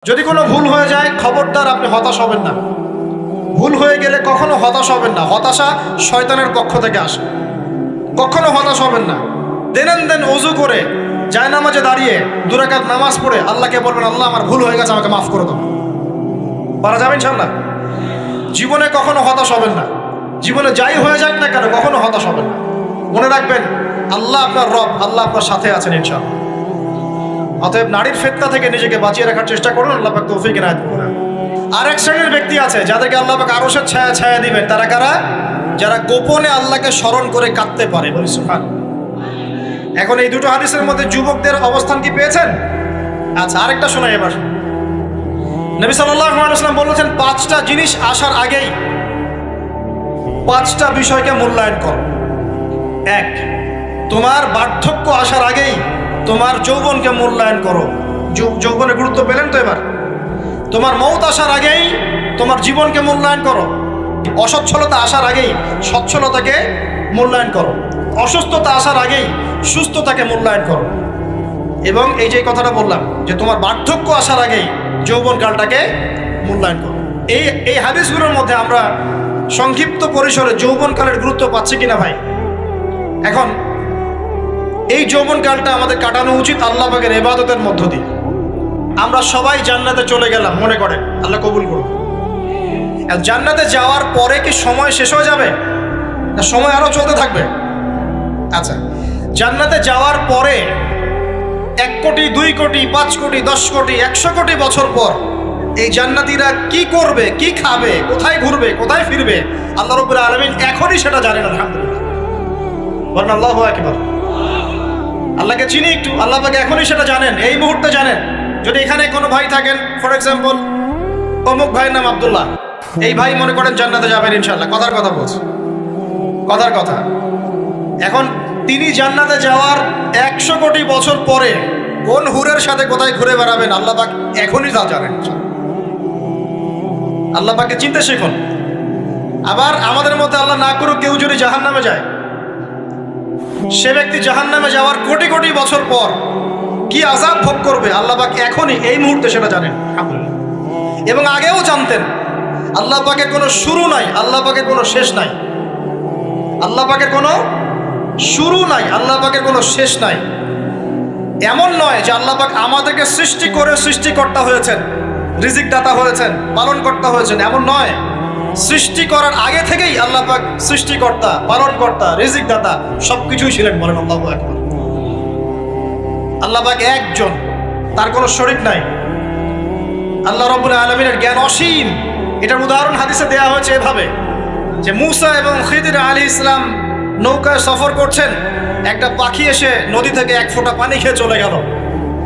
যদি কোনো ভুল হয়ে যায় খবরদার আপনি হতাশ হবেন না। ভুল হয়ে গেলে কখনো হতাশ হবেন না। হতাশা শয়তানের পক্ষ থেকে আসে। কখনো হতাশ হবেন না। দেন ওযু করে জায়নামাজে দাঁড়িয়ে 2 রাকাত নামাজ পড়ে আল্লাহকে বলবেন, আল্লাহ আমার ভুল হয়ে গেছে, আমাকে মাফ করে দাও। পারা যাবে ইনশাআল্লাহ। জীবনে কখনো হতাশ হবেন না। জীবনে যাই হয়ে যাক না কেন কখনো হতাশ হবেন না। মনে রাখবেন আল্লাহ আপনার রব, আল্লাহ আপনার সাথে আছেন ইনশাআল্লাহ। অতএব নারীর ফিতনা থেকে নিজেকে বাঁচিয়ে রাখার চেষ্টা করুন। আল্লাহ পাক তৌফিক এনায়েত করুন। আরেক শ্রেণীর ব্যক্তি আছে যাদেরকে আল্লাহ পাক আরশের ছায়া দিবেন। তারা কারা? যারা গোপনে আল্লাহকে স্মরণ করে কাঁদতে পারে। বলি সুবহানাল্লাহ। এখন এই দুটো হাদিসের মধ্যে যুবকদের অবস্থান কি পেয়েছেন? আচ্ছা, আরেকটা শোনাই এবার। নবী সাল্লাল্লাহু আলাইহি ওয়াসাল্লাম বলেছেন 5টা জিনিস আসার আগেই 5টা বিষয়কে মূল্যায়ন করো। 1, তোমার বার্ধক্য আসার আগেই তোমার যৌবনকে মূল্যায়ন করো। যৌবনের গুরুত্ব পেলেন তো এবার? তোমার মৌত আসার আগেই তোমার জীবনকে মূল্যায়ন করো। অসচ্ছলতা আসার আগেই সচ্ছলতাকে মূল্যায়ন করো। অসুস্থতা আসার আগেই সুস্থতাকে মূল্যায়ন করো। এবং এই যে কথাটা বললাম যে তোমার বার্ধক্য আসার আগেই যৌবনকালটাকে মূল্যায়ন করো। এই হাদিসগুলোর মধ্যে আমরা সংক্ষিপ্ত পরিসরে যৌবনকালের গুরুত্ব পাচ্ছি কিনা ভাই? এখন এই যৌবনকালটা আমাদের কাটানো উচিত আল্লাহ পাকের ইবাদতের মধ্য দিয়ে। আমরা সবাই জান্নাতে চলে গেলাম মনে করেন, আল্লাহ কবুল করুন। জান্নাতে যাওয়ার পরে কি সময় শেষ হয়ে যাবে না সময় আরো চলতে থাকবে? আচ্ছা, জান্নাতে যাওয়ার পরে 1 কোটি 2 কোটি 5 কোটি 10 কোটি 100 কোটি বছর পর এই জান্নাতীরা কি করবে, কি খাবে, কোথায় ঘুরবে, কোথায় ফিরবে আল্লাহ রাব্বুল আলামিন এখনই সেটা জানেন। আলহামদুলিল্লাহ, বলেন আল্লাহু আকবার। আল্লাহকে চিনি একটু, আল্লাহ পাক এখনই সেটা জানেন, এই মুহূর্তে জানেন। যদি এখানে কোনো ভাই থাকেন, ফর এক্সাম্পল অমুক ভাইয়ের নাম আব্দুল্লাহ, এই ভাই মনে করেন জান্নাতে যাবেন ইনশাআল্লাহ, কথার কথা বলছি, কথার কথা। এখন তিনি জান্নাতে যাওয়ার 100 কোটি বছর পরে কোন হুরের সাথে কোথায় ঘুরে বেড়াবেন আল্লাহ পাক এখনই তা জানেন। আল্লাহ পাককে চিনতে শিখুন। আবার আমাদের মধ্যে আল্লাহ না করুক কেউ যদি জাহান্নামে যায়, সে ব্যক্তি জাহান্নামে যাওয়ার কোটি কোটি বছর পর কি আযাব ভোগ করবে আল্লাহ পাক এখনই এই মুহূর্তে সেটা জানেন। এবং আগেও জানতেন। আল্লাহ পাকের কোনো শুরু নাই, আল্লাহ পাকের কোনো শেষ নাই। আল্লাহ পাকের কোনো শুরু নাই, আল্লাহ পাকের কোনো শেষ নাই। এমন নয় যে আল্লাহ পাক আমাদেরকে সৃষ্টি করে সৃষ্টিকর্তা হয়েছেন, রিজিক দাতা হয়েছেন, পালনকর্তা হয়েছেন, এমন নয়। সৃষ্টি করার আগে থেকেই আল্লাহ পাক সৃষ্টিকর্তা, পালনকর্তা, রিজিক দাতা সবকিছুই ছিলেন। বলেন আল্লাহু আকবার। আল্লাহ পাক একজন, তার কোনো শরীক নাই। আল্লাহ রাব্বুল আলামিনের জ্ঞান অসীম। এটার উদাহরণ হাদিসে দেয়া হয়েছে এভাবে যে মুসা এবং খিদির আলাইহিস সালাম নৌকায় সফর করছেন, একটা পাখি এসে নদী থেকে 1 ফোঁটা পানি খেয়ে চলে গেল।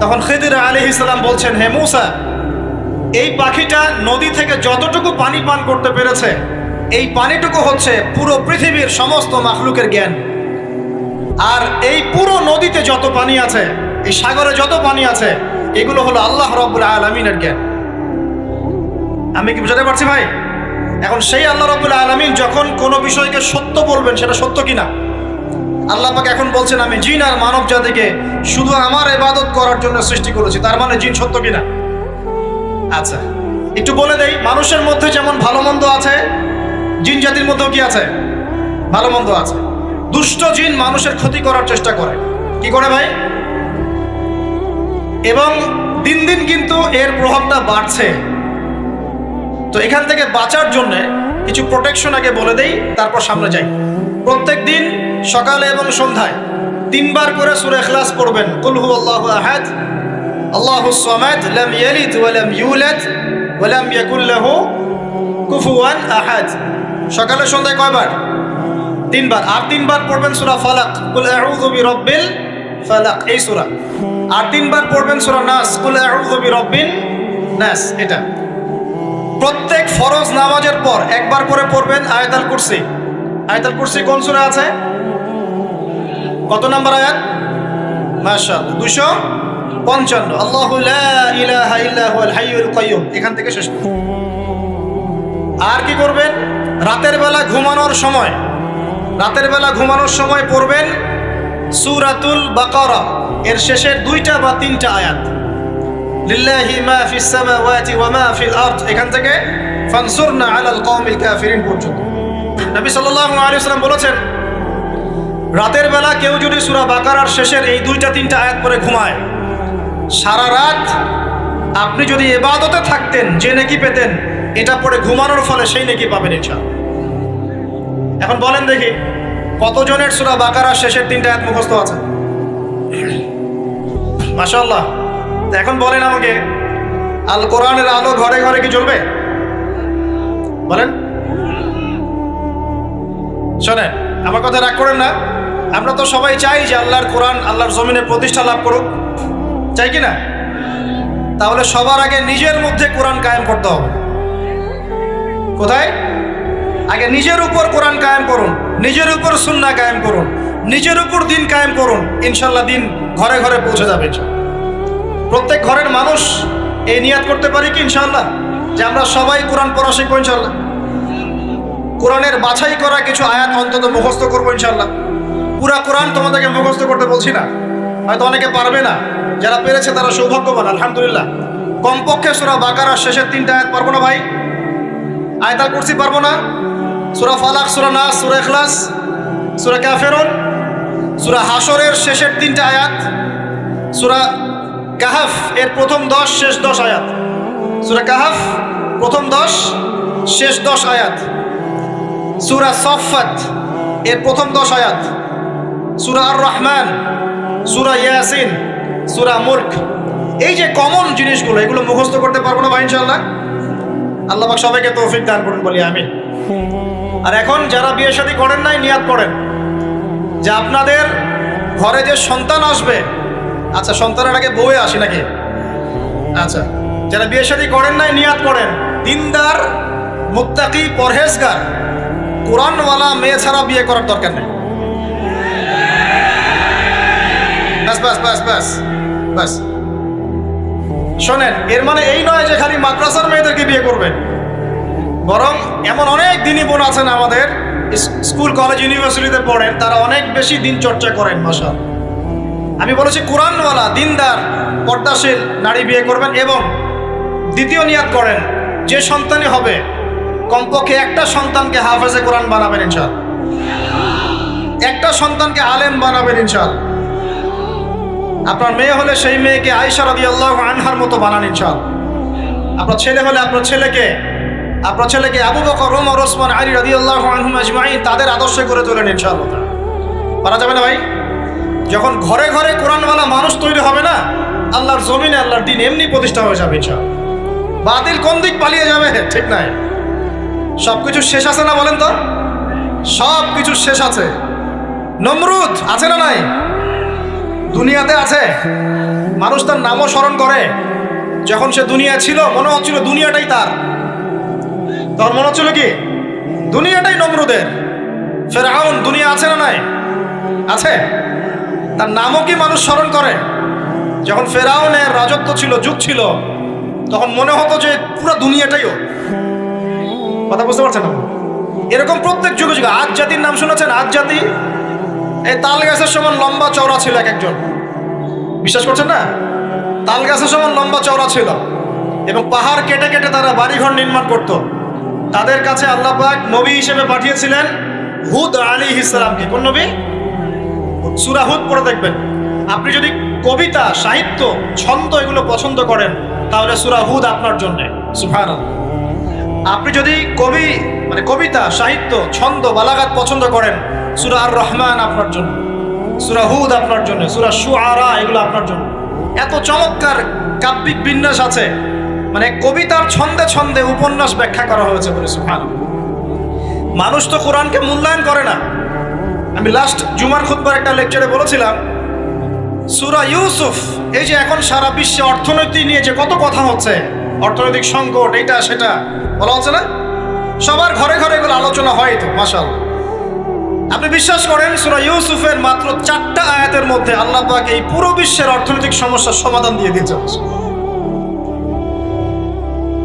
তখন খিদির আলাইহিস সালাম বলছেন, হে মুসা, এই পাখিটা নদী থেকে যতটুকু পানি পান করতে পেরেছে এই পানিটুকু হচ্ছে পুরো পৃথিবীর সমস্ত মাখলুকের জ্ঞান। আর এই পুরো নদীতে যত পানি আছে, এই সাগরে যত পানি আছে, এগুলো হলো আল্লাহ রাব্বুল আলামিনের জ্ঞান। আমি কি বুঝাতে পারছি ভাই? এখন সেই আল্লাহ রাব্বুল আলামিন যখন কোনো বিষয়কে সত্য বলবেন, সেটা সত্য কিনা আল্লাহ পাক এখন বলছেন, আমি জিন আর মানব জাতিকে শুধু আমার ইবাদত করার জন্য সৃষ্টি করেছি। তার মানে জিন সত্য কিনা? আচ্ছা, একটু বলে দেই, মানুষের মধ্যে যেমন ভালো মন্দ আছে, জিন জাতির মধ্যেও কি আছে? ভালো মন্দ আছে। দুষ্ট জিন মানুষের ক্ষতি করার চেষ্টা করে। কি করে ভাই? এবং দিন দিন কিন্তু এর প্রভাবটা বাড়ছে। তো এখান থেকে বাঁচার জন্য কিছু প্রোটেকশন আগে বলে দেই, তারপর সামনে যাই। প্রত্যেক দিন সকালে এবং সন্ধ্যায় 3 বার করে সূরা ইখলাস পড়বেন। কুল হুয়াল্লাহু আহাদ, আল্লাহুস সামাদ, লাম ইয়ালিদ ওয়া লাম ইউলাদ ওয়া লাম ইয়াকুল লাহু কুফুয়ান আহাদ। সকালে সন্ধ্যায় কয়বার? 3 বার। আর 3 বার পড়বেন সূরা ফালাক, কুল আউযু বিরাব্বিল ফালাক, এই সূরা। আর 3 বার পড়বেন সূরা নাস, কুল আউযু বিরাব্বিন নাস। এটা প্রত্যেক ফরজ নামাজের পর 1 বার করে পড়বেন আয়াতুল কুরসি। আয়াতুল কুরসি কোন সূরা আছে? কত নাম্বার আয়াত? মাশাআল্লাহ, 255। আল্লাহু লা ইলাহা ইল্লা হুয়াল হাইয়ুল কাইয়্যুম, এখান থেকে শেষ। আর কি করবেন? রাতের বেলা ঘুমানোর সময় পড়বেন সূরাতুল বাকারা, এর শেষের 2টা বা 3টা আয়াত। লিল্লাহি মা ফিস সামাওয়াতি ওয়া মা ফিল আরদ, এখান থেকে ফানসুরনা আলাল কওমিল কাফিরিন পর্যন্ত। নবী সাল্লাল্লাহু আলাইহি ওয়াসাল্লাম বলেছেন, রাতের বেলা কেউ যদি সূরা বাকারার শেষের এই 2-3 আয়াত পড়ে ঘুমায়, সারা রাত আপনি যদি ইবাদতে থাকতেন যে নেকি পেতেন, এটা পড়ে ঘুমানোর ফলে সেই নেকি পাবেন ইনশাআল্লাহ। এখন বলেন দেখি, কতজনের সূরা বাকারার শেষের 3 আয়াত মুখস্থ আছে? মাশাআল্লাহ। এখন বলেন আমাকে, আল কোরআনের আলো ঘরে ঘরে কি জ্বলবে? বলেন। শোনেন, আমার কথা রাগ করেন না। আমরা তো সবাই চাই যে আল্লাহর কোরআন আল্লাহর জমিনে প্রতিষ্ঠা লাভ করুক, চাই কি না? তাহলে সবার আগে নিজের মধ্যে কোরআন কায়েম করতে হবে। কোথায়? আগে নিজের উপর কোরআন কায়েম করুন, নিজের উপর সুন্নাহ কায়েম করুন, নিজের উপর দিন কায়েম করুন, ইনশাল্লাহ দিন ঘরে ঘরে পৌঁছে যাবে। প্রত্যেক ঘরের মানুষ এই নিয়াত করতে পারি কি ইনশাআল্লাহ যে আমরা সবাই কোরআন পড়া শিখবো ইনশাআল্লাহ, কোরআনের বাছাই করা কিছু আয়াত অন্তত মুখস্থ করবো ইনশাআল্লাহ। পুরা কোরআন তোমাদেরকে মুখস্থ করতে বলছি না, হয়তো অনেকে পারবে না, যারা পেরেছে তারা সৌভাগ্যবান আলহামদুলিল্লাহ। কমপক্ষে সূরা বাকারার শেষের 3 আয়াত পারবো না ভাই? আয়াতুল কুরসি পারবো না? সূরা ফালাক, সূরা নাস, সূরা ইখলাস, সূরা কাফিরুন, সূরা হাশরের শেষের 3 আয়াত, সূরা কাহাফ এর প্রথম 10 শেষ 10 আয়াত, সূরা কাহাফ প্রথম 10 শেষ 10 আয়াত, সূরা সফফাত এর প্রথম 10 আয়াত, সূরা আর রহমান, সূরা ইয়াসিন, সূরা মুলক। এই যে কমন জিনিসগুলো, এগুলো মুখস্থ করতে পারবো না ভাই ইনশাআল্লাহ? আল্লাহ পাক সবাইকে তৌফিক দান করুন, বলি আমিন। আর এখন যারা বিয়ে শাদী করেন নাই, নিয়াত করেন যে আপনাদের ঘরে যে সন্তান আসবে, আচ্ছা সন্তানের আগে বউয়ে আসি নাকি? আচ্ছা, যারা বিয়ে শাদী করেন নাই নিয়াত করেন, দিনদার, মুত্তাকি, পরহেজগার, কোরআনওয়ালা মেয়ে ছাড়া বিয়ে করার দরকার নেই। বাস বাস বাস বাস বাস। শোনেন, এর মানে এই নয় যে খালি মাদ্রাসার মেয়েদেরকে বিয়ে করবেন, বরং এমন অনেক দিনই বোন আছেন আমাদের স্কুল কলেজ ইউনিভার্সিটিতে পড়েন, তারা অনেক বেশি দিন চর্চা করেন মাশাআল্লাহ। আমি বলেছি কোরআনওয়ালা দিনদার পর্দাশীল নারী বিয়ে করবেন, এবং দ্বিতীয় নিয়াত করেন যে সন্তানই হবে কমপক্ষে একটা সন্তানকে হাফেজে কোরআন বানাবেন ইনশাআল্লাহ, একটা সন্তানকে আলেম বানাবেন ইনশাআল্লাহ। আপনার মেয়ে হলে সেই মেয়েকে আয়েশা রাদিয়াল্লাহু আনহার মতো বানান ইনশাআল্লাহ। আপনার ছেলে হলে আপনার ছেলেকে আবু বকর, ওমর, ওসমান, আলী রাদিয়াল্লাহু আনহুম আজমাইন তাদের আদর্শ করে তোলেন ইনশাআল্লাহ। পারা যাবে না ভাই? যখন ঘরে ঘরে কোরআনওয়ালা মানুষ তৈরি হবে না, আল্লাহর জমিনে আল্লাহর দিন এমনি প্রতিষ্ঠা হয়ে যাবে ইনশাআল্লাহ। বাতিল কোন দিক পালিয়ে যাবে? ঠিক নাই? সবকিছু শেষ আছে না বলেন তো? সব কিছু শেষ আছে। নমরুদ আছে না নাই? দুনিয়াতে আছে। মানুষ তার নামও স্মরণ করে। যখন সে দুনিয়া ছিল মনে হচ্ছিল দুনিয়াটাই তার, তখন মনে হচ্ছিল কি দুনিয়াটাই নমরুদের। ফেরাউন দুনিয়া আছে না নাই? আছে। তার নামও কি মানুষ স্মরণ করে? যখন ফেরাউনের রাজত্ব ছিল, যুগ ছিল, তখন মনে হতো যে পুরো দুনিয়াটাই ও। কথা বুঝতে পারছেন না? এরকম প্রত্যেক যুগে যুগে। আজ জাতির নাম শুনেছেন? আজ জাতি এই তাল গাছের সমান লম্বা চওড়া ছিল এক একজন, বিশ্বাস করছেন না? তাল গাছের সমান লম্বা চওড়া ছিল, এবং পাহাড় কেটে কেটে তারা বাড়িঘর নির্মাণ করত। তাদের কাছে আল্লাহ পাক নবী হিসেবে পাঠিয়েছিলেন হুদ আলাইহিস সালামকে। কোন নবী? সূরা হুদ পড়ে দেখবেন। আপনি যদি কবিতা, সাহিত্য, ছন্দ এগুলো পছন্দ করেন তাহলে সূরা হুদ আপনার জন্য। সুবহানাল্লাহ। আপনি যদি কবিতা, সাহিত্য, ছন্দ, বালাগাত পছন্দ করেন, সূরা আর রহমান আপনার জন্য, সূরা হুদ আপনার জন্য, সূরা শুআরা এগুলো আপনার জন্য। এত চমৎকার কাব্যিক বিন্যাস আছে, মানে কবিতার ছন্দে ছন্দে উপন্যাস ব্যাখ্যা করা হয়েছে বলে। সুবহানাল্লাহ। মানুষ তো কোরআনকে মূল্যায়ন করে না। আমি লাস্ট জুমার খুতবার একটা লেকচারে বলেছিলাম, সূরা ইউসুফ, এই যে এখন সারা বিশ্বে অর্থনীতি নিয়ে যে কত কথা হচ্ছে, অর্থনৈতিক সংকট, এইটা সেটা বলা হচ্ছে না, সবার ঘরে ঘরে এগুলো আলোচনা হয় তো মাশাআল্লাহ। আপনি বিশ্বাস করেন সূরা ইউসুফের মাত্র 4টা আয়াতের মধ্যে আল্লাহ পাক এই পুরো বিশ্বের অর্থনৈতিক সমস্যার সমাধান দিয়ে দিয়েছেন।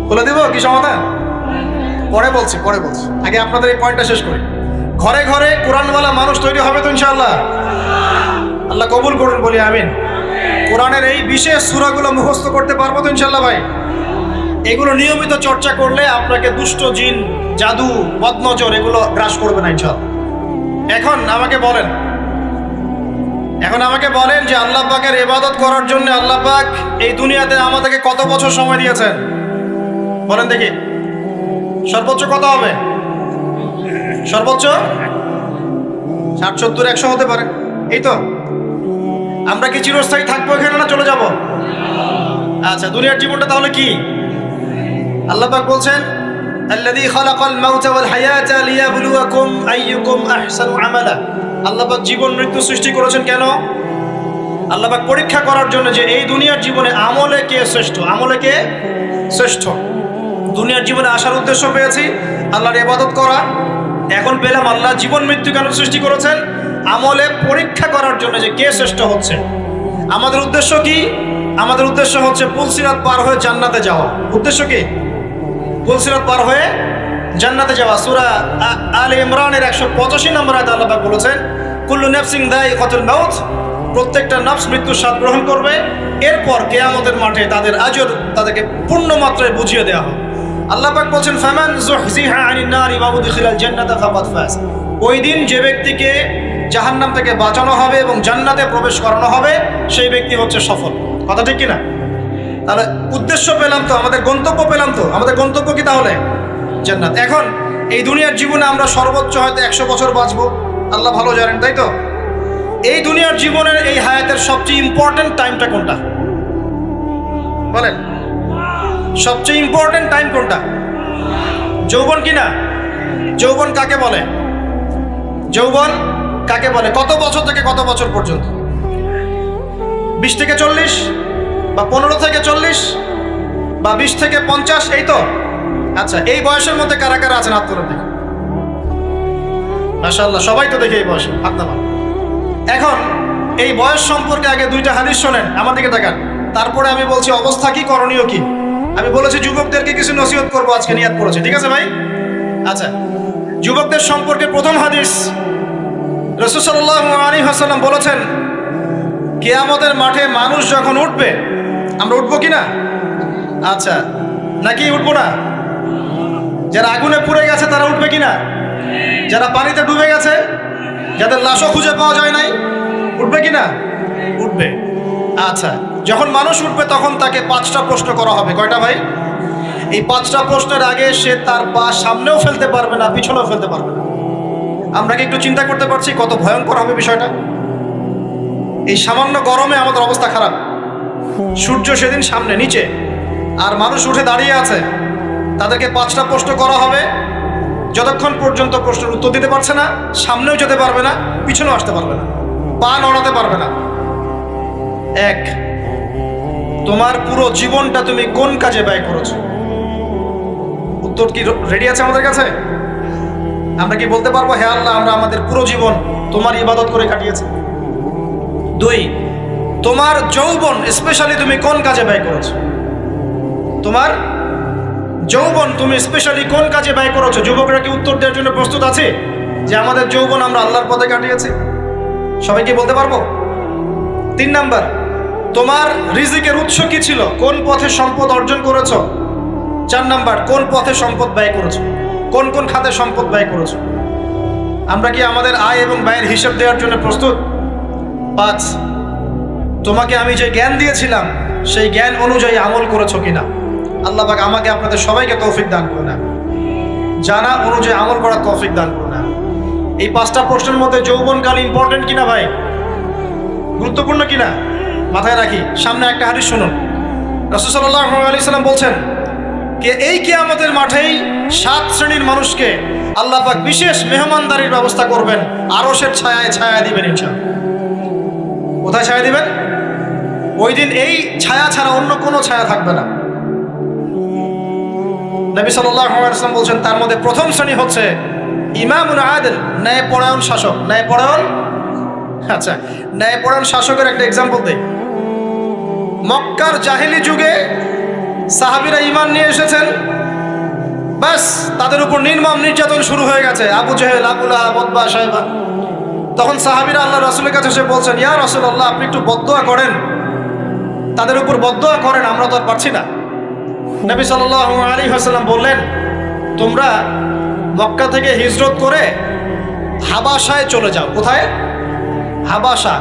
বলে দিব কি সমাধান? পরে বলছি। আগে আপনাদের এই পয়েন্টটা শেষ করি। ঘরে ঘরে কোরআনওয়ালা মানুষ তৈরি হবে তো ইনশাআল্লাহ। আল্লাহ কবুল করুন, বলি আমিন। কোরআনের এই বিশেষ সূরাগুলো মুখস্থ করতে পারবো তো ইনশাল্লাহ ভাই? এগুলো নিয়মিত চর্চা করলে আপনাকে দুষ্ট জিন, জাদু, বদনজর এগুলো গ্রাস করবে না ইনশাল্লাহ। এখন আমাকে বলেন যে আল্লাহ পাকের ইবাদত করার জন্য আল্লাহ পাক এই দুনিয়াতে আমাদেরকে কত বছর সময় দিয়েছেন বলেন দেখি? সর্বোচ্চ কত হবে? সর্বোচ্চ 60, 70, 100 হতে পারে। এই তো, আমরা কি চিরস্থায়ী থাকবো এখানে না চলে যাব? আচ্ছা, দুনিয়ার জীবনটা তাহলে কি? আল্লাহ পাক বলছেন আল্লাযী খালাকাল মাউতা ওয়াল হায়াতা লিয়াবলুয়াকুম আইয়ুকুম আহসানু আমালা। আল্লাহ পাক জীবন মৃত্যু সৃষ্টি করেছেন কেন? আল্লাহ পাক পরীক্ষা করার জন্য যে এই দুনিয়ার জীবনে আমলে কে শ্রেষ্ঠ, আমলে কে শ্রেষ্ঠ। দুনিয়ার জীবনে আসার উদ্দেশ্য পেয়েছি আল্লাহর ইবাদত করা, এখন পেলাম আল্লাহ জীবন মৃত্যু কেন সৃষ্টি করেছেন? আমলে পরীক্ষা করার জন্য যে কে শ্রেষ্ঠ হচ্ছে। আমাদের উদ্দেশ্য কি? আমাদের উদ্দেশ্য হচ্ছে পুলসিরাত পার হয়ে জান্নাতে যাওয়া। উদ্দেশ্য কি? পুলসিরাত পার হয়ে জান্নাতে যাওয়া। সূরা আলে ইমরানের 185 নম্বর আয়াতে আল্লাহ পাক বলেছেন কুল্লু নাফসিন যায়িকাতুল মাউত, প্রত্যেকটা নফস মৃত্যুর স্বাদ গ্রহণ করবে, এরপর কিয়ামতের মাঠে তাদের আজর তাদেরকে পূর্ণ মাত্রায় বুঝিয়ে দেওয়া হবে। আল্লাহ পাক বলেন ফামান যুহজিহা আনিন নারি ওয়া উদখিলাল জান্নাতা ফাকাদ ফাজ। ওই দিন যে ব্যক্তিকে জাহান্নাম থেকে বাঁচানো হবে এবং জান্নাতে প্রবেশ করানো হবে সেই ব্যক্তি হচ্ছে সফল। কথা ঠিক কিনা? তাহলে উদ্দেশ্য পেলাম তো, আমাদের গন্তব্য পেলাম তো। আমাদের গন্তব্য কি তাহলে? জান্নাত। এখন এই দুনিয়ার জীবনে আমরা সর্বোচ্চ হয়তো 100 বছর বাঁচবো, আল্লাহ ভালো জানেন, তাই তো? এই দুনিয়ার জীবনের এই হায়াতের সবচেয়ে ইম্পর্টেন্ট টাইমটা কোনটা বলেন? সবচেয়ে ইম্পর্টেন্ট টাইম কোনটা? যৌবন কিনা? যৌবন কাকে বলে? যৌবন কাকে বলে? কত বছর থেকে কত বছর পর্যন্ত? 20 থেকে 40 বা 15 থেকে 40 বা 20 থেকে 50, এই তো? আচ্ছা, এই বয়সের মধ্যে কারা কারা আছেন হাত তোলেন দেখি। মাশাআল্লাহ, সবাই তো দেখে এই বয়সে হাত নামান। এখন এই বয়স সম্পর্কে আগে 2টা হাদিস শোনেন, আমার দিকে তাকান, তারপরে আমি বলছি অবস্থা কি, করণীয় কি। আমি বলেছি যুবকদেরকে কিছু নসিহত করবো আজকে, নিয়াত করেছি, ঠিক আছে ভাই? আচ্ছা, যুবকদের সম্পর্কে প্রথম হাদিস, রাসূল সাল্লাল্লাহু আলাইহি ওয়াসাল্লাম বলেছেন কিয়ামতের মাঠে মানুষ যখন উঠবে, আমরা উঠবো কিনা? আচ্ছা, নাকি উঠবো না? যারা আগুনে পুড়ে গেছে তারা উঠবে কিনা? যারা পানিতে ডুবে গেছে, যাদের লাশও খুঁজে পাওয়া যায় নাই, উঠবে কিনা? উঠবে। আচ্ছা, যখন মানুষ উঠবে তখন তাকে 5টা প্রশ্ন করা হবে। কয়টা ভাই? এই 5টা প্রশ্নের আগে সে তার পা সামনেও ফেলতে পারবে না, পিছনেও ফেলতে পারবে না। আমরা কি একটু চিন্তা করতে পারছি কত ভয়ঙ্কর হবে বিষয়টা? এই সামান্য গরমে আমাদের অবস্থা খারাপ, সূর্য সেদিন সামনে নিচে, আর মানুষ উঠে দাঁড়িয়ে আছে, তাদেরকে 5টা প্রশ্ন করা হবে। যতক্ষণ পর্যন্ত প্রশ্নের উত্তর দিতে পারছে না, সামনেও যেতে পারবে না, পিছনেও আসতে পারবে না, পা নড়াতে পারবে না। 1, তোমার পুরো জীবনটা তুমি কোন কাজে ব্যয় করেছো? উত্তর কি রেডি আছে আমাদের কাছে? আমরা কি বলতে পারবো হে আল্লাহ আমরা আমাদের পুরো জীবন তোমার ইবাদত করে কাটিয়েছি? 2, তোমার যৌবন স্পেশালি তুমি কোন কাজে ব্যয় করেছো? তোমার যৌবন তুমি স্পেশালি কোন কাজে ব্যয় করেছো? যুবকরা কি উত্তর দেওয়ার জন্য প্রস্তুত আছে যে আমাদের যৌবন আমরা আল্লাহর পথে কাটিয়েছি? সবাই কি বলতে পারবো? 3 নাম্বার, তোমার রিজিকের উৎস কি ছিল? কোন পথে সম্পদ অর্জন করেছো? 4 নাম্বার, কোন পথে সম্পদ ব্যয় করেছো? কোন কোন খাতে সম্পদ ব্যয় করেছো? আমরা কি আমাদের আয় এবং ব্যয়ের হিসাব দেওয়ার জন্য প্রস্তুত? 5, তোমাকে আমি যে জ্ঞান দিয়েছিলাম সেই জ্ঞান অনুযায়ী আমল করেছো কিনা? আল্লাহ পাক আমাকে আপনাদের সবাইকে তৌফিক দান করুন, জানা অনুযায়ী আমল করার তৌফিক দান করুন। এই 5টা প্রশ্নের মধ্যে যৌবনকাল ইম্পর্টেন্ট কিনা ভাই? গুরুত্বপূর্ণ কিনা? মাথায় রাখি। সামনে একটা হাদিস শুনুন, রাসূল সাল্লাল্লাহু আলাইহি সাল্লাম বলছেন যে এই কিয়ামতের মাঠেই 7 শ্রেণীর মানুষকে আল্লাহ পাক বিশেষ মেহমানদারির ব্যবস্থা করবেন, আরশের ছায়ায় ছায়া দিবেন ইনশাআল্লাহ। কোথায় ছায়া দিবেন? ওই দিন এই ছায়া ছাড়া অন্য কোনো ছায়া থাকবে না। নবী সাল্লাল্লাহু আলাইহি ওয়াসাল্লাম বলছেন তার মধ্যে প্রথম শ্রেণী হচ্ছে ইমামুন আদিল, ন্যায়পরায়ণ শাসক। ন্যায়পরায়ণ, আচ্ছা, ন্যায়পরায়ণ শাসকের একটা এক্সাম্পল দেই। মক্কার জাহেলি যুগে সাহাবীরা ঈমান নিয়ে এসেছেন, বাস তাদের উপর নির্মম নির্যাতন শুরু হয়ে গেছে, আবু জেহেল, আবু লাহাব, উতবা, শাইবা। তখন সাহাবীরা আল্লাহ রাসূলের কাছে এসে বলছেন ইয়া রাসূলুল্লাহ আপনি একটু বদদুয়া করেন, তাদের উপর বদদোয়া করেন, আমরা তো আর পারছি না। নবী সাল্লাল্লাহু আলাইহি ওয়াসাল্লাম বললেন, তোমরা মক্কা থেকে হিজরত করে হাবাসায় চলে যাও। কোথায়? হাবাসা।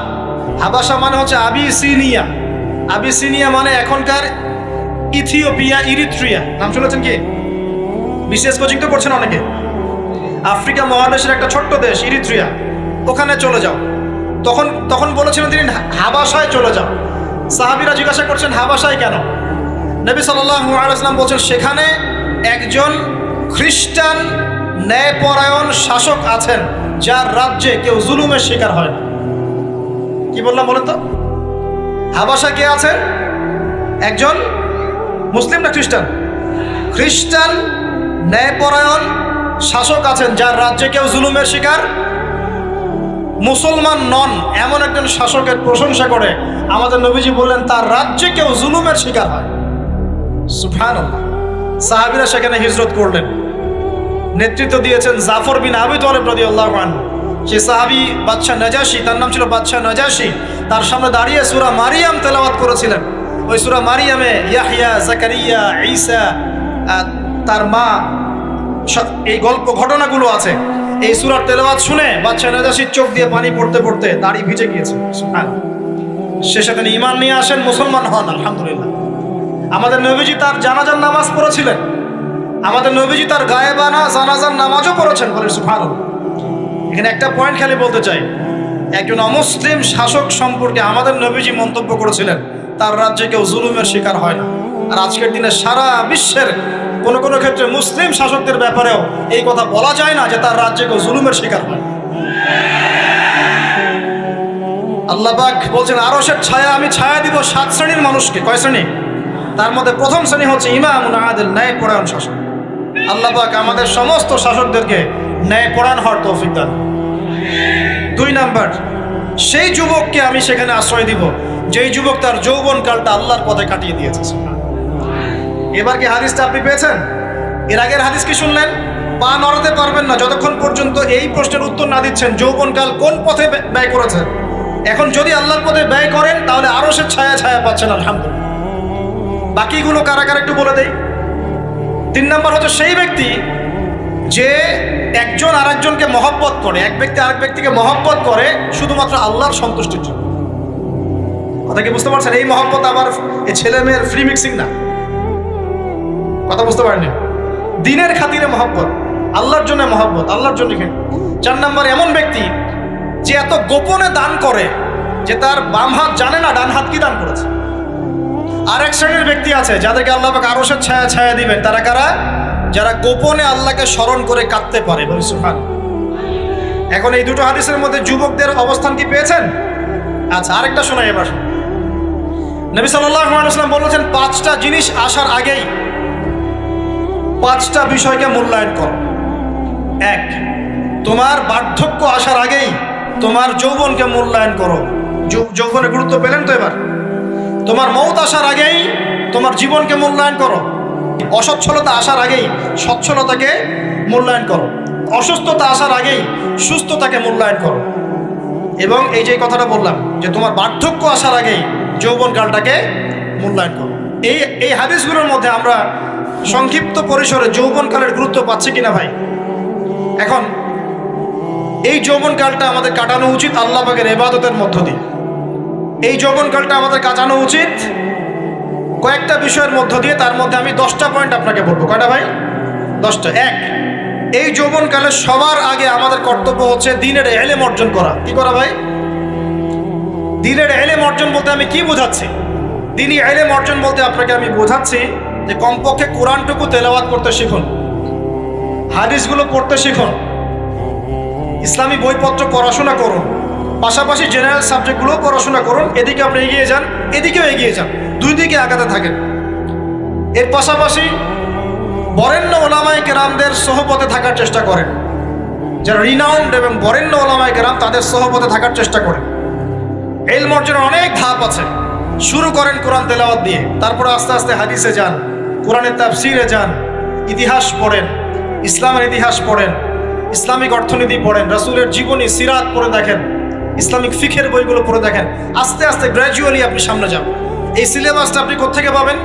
হাবাসা মানে হচ্ছে আবিসিনিয়া। আবিসিনিয়া মানে এখনকার ইথিওপিয়া, ইরিত্রিয়া। নাম শুনেছেন কি? বিশেষ কোচিং তো করছেন অনেকে। আফ্রিকা মহাদেশের একটা ছোট্ট দেশ ইরিত্রিয়া, ওখানে চলে যাও। তখন বলেছিলেন তিনি হাবাসায় চলে যাও। সাহাবীরা জিজ্ঞাসা করছেন হাবাসায় কেন? নবী সাল্লাল্লাহু আলাইহি ওয়াসাল্লাম বলছেন, সেখানে একজন খ্রিস্টান ন্যায়পরায়ণ শাসক আছেন, যার রাজ্যে কেউ জুলুমের শিকার হয় না। কি বললাম বলেন তো? হাবাসা কে আছেন? একজন মুসলিম না খ্রিস্টান? খ্রিস্টান ন্যায়পরায়ণ শাসক আছেন, যার রাজ্যে কেউ জুলুমের শিকার, মুসলমান নন এমন একজন শাসকের প্রশংসা করে আমাদের নবীজি বললেন তার রাজ্যে কেউ জুলুমের শিকার হয়। সুবহানাল্লাহ। সাহাবীরা সেখানে হিজরত করলেন। নেতৃত্ব দিয়েছেন জাফর বিন আবি তালেব রাদিয়াল্লাহু আনহু। সেই সাহাবী বাদশাহ নাজাশী, তার নাম ছিল বাদশাহ নাজাশী, তার সামনে দাঁড়িয়ে সূরা মারিয়াম তেলাওয়াত করেছিলেন। ওই সূরা মারিয়ামে ইয়াহইয়া, জাকারিয়া, ঈসা, তার মা, এই গল্প ঘটনাগুলো আছে। এই সূরার তেলাওয়াত শুনে বাদশাহ নাজাশীর চোখ দিয়ে পানি পড়তে পড়তে দাড়ি ভিজে গিয়েছে। সুবহানাল্লাহ। শেষে তিনি ঈমান নিয়ে আসেন, মুসলমান হন, আলহামদুলিল্লাহ। আমাদের নবীজি তার জানাজার নামাজ পড়েছিলেন। আমাদের নবীজি তার গায়েবানা জানাজার নামাজও পড়েছেন। বলেন সুবহানাল্লাহ। এখানে একটা পয়েন্ট খালি বলতে চাই, একজন অমুসলিম শাসক সম্পর্কে আমাদের নবীজি মন্তব্য করেছিলেন তার রাজ্যে কেউ জুলুমের শিকার হয় না। আর আজকের দিনে সারা বিশ্বের কোনো কোনো ক্ষেত্রে মুসলিম শাসকদের ব্যাপারেও এই কথা বলা যায় না যে তার রাজ্যে কেউ জুলুমের শিকার হয়। আল্লাহ পাক বলছেন, আরশের ছায়া আমি ছায়া দিব 7 শ্রেণীর মানুষকে। কয় শ্রেণী? তার মধ্যে প্রথম শ্রেণী হচ্ছে ইমামুন আদিল, ন্যায়পরায়ণ শাসক। আল্লাহ পাক আমাদের সমস্ত শাসকদেরকে ন্যায়পরায়ণ হওয়ার তৌফিক দান। 2 নাম্বার, সেই যুবককে আমি সেখানে আশ্রয় দিব যেই যুবক তার যৌবনকালটা আল্লাহর পথে কাটিয়ে দিয়েছে। এবার কি হাদিসটা আপনি পেয়েছেন? এর আগের হাদিস কি শুনলেন? পা নড়াতে পারবেন না যতক্ষণ পর্যন্ত এই প্রশ্নের উত্তর না দিচ্ছেন যৌবনকাল কোন পথে ব্যয় করেছেন। এখন যদি আল্লাহর পথে ব্যয় করেন তাহলে আরশের ছায়া ছায়া পাচ্ছেন, আলহামদুলিল্লাহ। বাকিগুলো কারা কারা একটু বলে দেই। 3 নাম্বার হচ্ছে সেই ব্যক্তি যে একজন আরেকজনকে মহব্বত করে, এক ব্যক্তি আরেক ব্যক্তিকে মহব্বত করে শুধুমাত্র আল্লাহর সন্তুষ্টির জন্য। কথা কি বুঝতে পারছেন? এই মহব্বত আবার এই ছেলে মেয়ের ফ্রি মিক্সিং না। কথা বুঝতে পারেনি? দিনের খাতিরে মহব্বত, আল্লাহর জন্য মহব্বত, আল্লাহর জন্য। 4 নাম্বার এমন ব্যক্তি যে এত গোপনে দান করে যে তার বাম হাত জানে না ডান হাত কি দান করেছে। আর এক শ্রেণীর ব্যক্তি আছে যাদেরকে আল্লাহ পাক আরশের ছায়া ছায়া দিবেন। তারা কারা? যারা গোপনে আল্লাহকে স্মরণ করে কাঁদতে পারে। বলি সুবহানাল্লাহ। এখন এই দুটো হাদিসের মধ্যে যুবকদের অবস্থান কি পেয়েছেন? আচ্ছা, আরেকটা শোনাই এবার। নবী সাল্লাল্লাহু আলাইহি ওয়াসাল্লাম বলেছেন 5টা জিনিস আসার আগেই 5টা বিষয়কে মূল্যায়ন করো। 1, তোমার বার্ধক্য আসার আগেই তোমার যৌবনকে মূল্যায়ন করো। যৌবনের গুরুত্ব পেলেন তো এবার? তোমার মৌত আসার আগেই তোমার জীবনকে মূল্যায়ন করো। অসচ্ছলতা আসার আগেই সচ্ছলতাকে মূল্যায়ন করো। অসুস্থতা আসার আগেই সুস্থতাকে মূল্যায়ন করো। এবং এই যে কথাটা বললাম যে তোমার বার্ধক্য আসার আগেই যৌবনকালটাকে মূল্যায়ন করো। এই হাদিসগুলোর মধ্যে আমরা সংক্ষিপ্ত পরিসরে যৌবনকালের গুরুত্ব পাচ্ছি কিনা ভাই? এখন এই যৌবনকালটা আমাদের কাটানো উচিত আল্লাহ পাকের ইবাদতের মধ্য দিয়ে। এই যৌবনকালটা আমাদের কাটানো উচিত কয়েকটা বিষয়ের মধ্য দিয়ে। তার মধ্যে আমি 10টা পয়েন্ট আপনাকে বলবো। কয়টা ভাই? 10টা। 1, এই যৌবনকালে সবার আগে আমাদের কর্তব্য হচ্ছে দ্বীনের ইলম অর্জন করা। কি করা ভাই? দ্বীনের ইলম অর্জন বলতে আমি কি বোঝাচ্ছি? দ্বীনি ইলম অর্জন বলতে আপনাকে আমি বোঝাচ্ছি যে কমপক্ষে কোরআনটুকু তেলাওয়াত করতে শিখুন, হাদিসগুলো পড়তে শিখুন, ইসলামী বইপত্র পড়াশোনা করুন, পাশাপাশি জেনারেল সাবজেক্টগুলো পড়াশোনা করুন। এদিকে আপনি এগিয়ে যান, এদিকেও এগিয়ে যান, 2 দিকে আগাতে থাকেন। এর পাশাপাশি বরেণ্য ওলামায়ে কেরামদের সোহবতে থাকার চেষ্টা করেন। যারা রিনাউন্ড এবং বরেণ্য ওলামায়ে কেরাম তাদের সোহবতে থাকার চেষ্টা করেন। ইলম অর্জনের অনেক ধাপ আছে। শুরু করেন কোরআন তেলাওয়াত দিয়ে, তারপরে আস্তে আস্তে হাদিসে যান, কোরআনের তাফসিরে যান, ইতিহাস পড়েন, ইসলামের ইতিহাস পড়েন, ইসলামিক অর্থনীতি পড়েন, রাসূলের জীবনী সিরাত পড়ে দেখেন, ইসলামিক ফিকহের বইগুলো পড়ে দেখেন। আস্তে আস্তে গ্র্যাজুয়ালি আপনি সামনে যান। এই সিলেবাসটা আপনি কোত্থেকে পাবেন?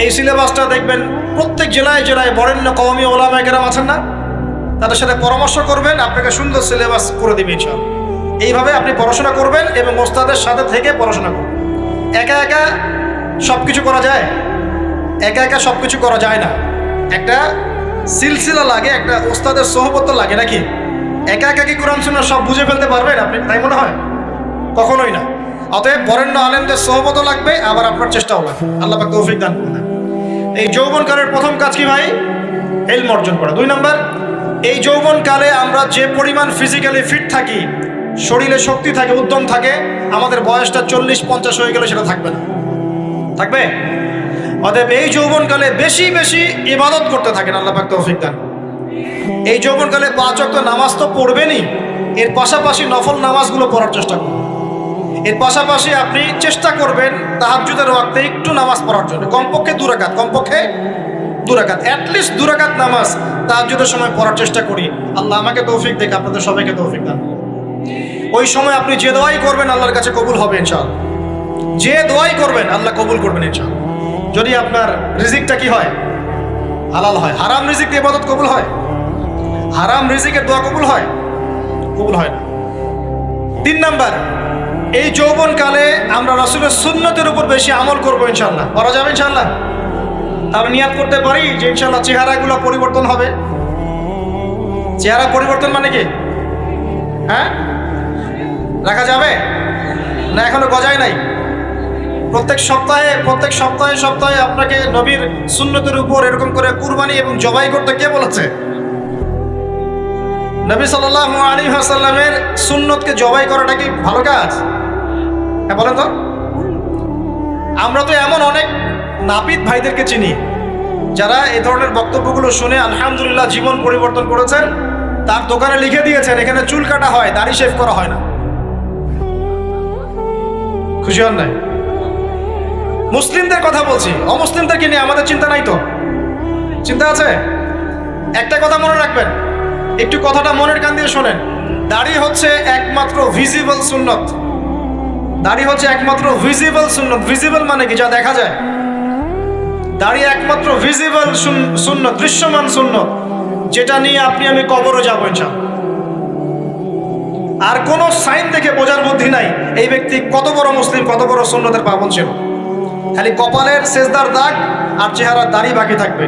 এই সিলেবাসটা দেখবেন প্রত্যেক জেলায় জেলায় বরেণ্য কওমি ওলামায়ে কেরাম আছেন না, তাদের সাথে পরামর্শ করবেন, আপনাকে সুন্দর সিলেবাস করে দিবে ইনশাআল্লাহ। এইভাবে আপনি পড়াশোনা করবেন এবং ওস্তাদের সাথে থেকে পড়াশোনা করবেন। একা একা সব কিছু করা যায়? একা একা সব কিছু করা যায় না, একটা সিলসিলা লাগে, একটা ওস্তাদের সোহবত লাগে নাকি? একা একা কি কোরআন সুন্নাহ সব বুঝে ফেলতে পারবেন আপনি? তাই মনে হয়? কখনোই না। অতএব বরেণ্য আলেমদের সোহবত লাগবে, আবার আপনার চেষ্টাও লাগবে। আল্লাহ পাক তৌফিক দান করুন। এই যৌবনকালের প্রথম কাজ কি ভাই? ইলম অর্জন করা। 2 নাম্বার, এই যৌবনকালে আমরা যে পরিমাণ ফিজিক্যালি ফিট থাকি, শরীরে শক্তি থাকে, উদ্যম থাকে, আমাদের বয়সটা 40-50 হয়ে গেলে সেটা থাকবে না। থাকবে? অতএব এই যৌবনকালে বেশি বেশি ইবাদত করতে থাকেন, আল্লাহ পাক তৌফিক দান। এই যৌবনকালে 5 ওয়াক্ত নামাজ তো পড়বেনই, এর পাশাপাশি নফল নামাজগুলো পড়ার চেষ্টা করবেন। এর পাশাপাশি আপনি চেষ্টা করবেন তাহাজ্জুদের ওয়াক্তে একটু নামাজ পড়ার জন্য, কমপক্ষে 2 রাকাত, কমপক্ষে 2 রাকাত, অ্যাটলিস্ট 2 রাকাত নামাজ তাহাজ্জুদের সময় পড়ার চেষ্টা করি। আল্লাহ আমাকে তৌফিক দেখ, আপনাদের সবাইকে তৌফিক দান। ওই সময় আপনি যে দোয়াই করবেন আল্লাহর কাছে কবুল হবে ইনশাআল্লাহ। যে দোয়াই করবেন আল্লাহ কবুল করবেন ইনশাআল্লাহ, যদি আপনার রিজিকটা কি হয়? হালাল হয়। হারাম রিজিক দিয়ে ইবাদত কবুল হয়? হারাম রিজিকের দোয়া কবুল হয়? কবুল হয় না। 3 নাম্বার, এই যৌবনকালে আমরা রাসূলের সুন্নতের উপর বেশি আমল করবো ইনশাআল্লাহ। করা যাবে ইনশাআল্লাহ? আমরা নিয়াত করতে পারি যে ইনশাআল্লাহ চেহারাগুলো পরিবর্তন হবে। চেহারা পরিবর্তন মানে কি? হ্যাঁ, রাখা যাবে না? এখনো গজায় নাই। প্রত্যেক সপ্তাহে আপনাকে নবীর সুন্নতের উপর এরকম করে কুরবানি এবং জবাই করতে কে বলেছে? নবী সাল্লাল্লাহু আলাইহি ওয়াসাল্লামের সুন্নতকে জবাই করাটা কি ভালো কাজ? হ্যাঁ বলেন তো। আমরা তো এমন অনেক নাপিত ভাইদেরকে চিনি যারা এই ধরনের বক্তব্যগুলো শুনে আলহামদুলিল্লাহ জীবন পরিবর্তন করেছেন। তার দোকানে লিখে দিয়েছেন এখানে চুল কাটা হয়, দাড়ি শেভ করা হয় না। খুশি হন নাই? মুসলিমদের কথা বলছি, অমুসলিমদেরকে নিয়ে আমাদের চিন্তা নাই তো? চিন্তা আছে? একটা কথা মনে রাখবেন, একটু কথাটা মনের কান দিয়ে শোনেন। দাড়ি হচ্ছে একমাত্র ভিজিবল সুন্নত। দাড়ি হচ্ছে একমাত্র ভিজিবল সুন্নত। ভিজিবল মানে কি? যা দেখা যায়। দাড়ি একমাত্র ভিজিবল সুন্নত, দৃশ্যমান সুন্নত, যেটা নিয়ে আপনি আমি কবরে যাবো ইনশাআল্লাহ। আর কোনো সাইন দেখে বোঝার বুদ্ধি নাই এই ব্যক্তি কত বড় মুসলিম, কত বড় সুন্নতের পাবন ছিল। খালি কপালের সেজদার দাগ আর চেহারার দাড়ি বাকি থাকবে।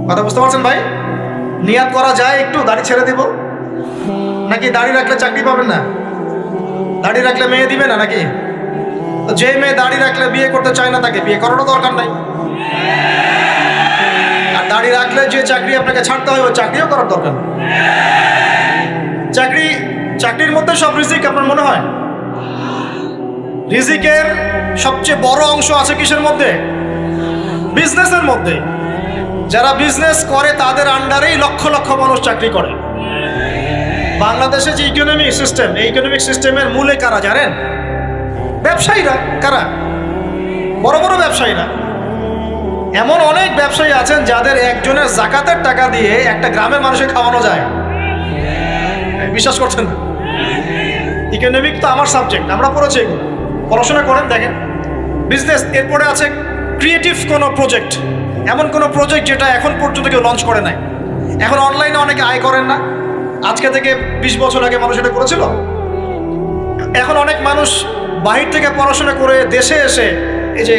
কথা বুঝতে পারছেন ভাই? নিয়াত করা যায় একটু দাড়ি ছেড়ে দিব, নাকি দাড়ি রাখলে চাকরি পাবেন না? দাড়ি রাখলে মেয়ে দিবে না নাকি? তো যে মেয়ে দাড়ি রাখলে বিয়ে করতে চায় না তাকে বিয়ে করারও দরকার নাই। আর দাড়ি রাখলে যে চাকরি আপনাকে ছাড়তে হবে, চাকরিও করার দরকার নেই। চাকরির মধ্যে সব রিজিক আপনার মনে হয়? রিজিকের সবচেয়ে বড় অংশ আছে কিসের মধ্যে? বিজনেসের মধ্যে। যারা বিজনেস করে তাদের আন্ডারেই লক্ষ লক্ষ মানুষ চাকরি করে। বাংলাদেশে যে ইকোনমিক সিস্টেম, এই ইকোনমিক সিস্টেমের মূলে কারা জানেন? ব্যবসায়ীরা। কারা? বড় বড় ব্যবসায়ীরা। এমন অনেক ব্যবসায়ী আছেন যাদের একজনের জাকাতের টাকা দিয়ে একটা গ্রামের মানুষকে খাওয়ানো যায়। বিশ্বাস করছেন না? ইকোনমিক তো আমার সাবজেক্ট, আমরা পড়েছি এগুলো, পড়াশোনা করেন, দেখেন। বিজনেস, এরপরে আছে ক্রিয়েটিভ কোনো প্রজেক্ট, এমন কোনো প্রজেক্ট যেটা এখন পর্যন্ত কেউ লঞ্চ করে নাই। এখন অনলাইনে অনেকে আয় করেন না, আজকে থেকে 20 বছর আগে মানুষ এটা করেছিল। এখন অনেক মানুষ বাহির থেকে পড়াশোনা করে দেশে এসে এই যে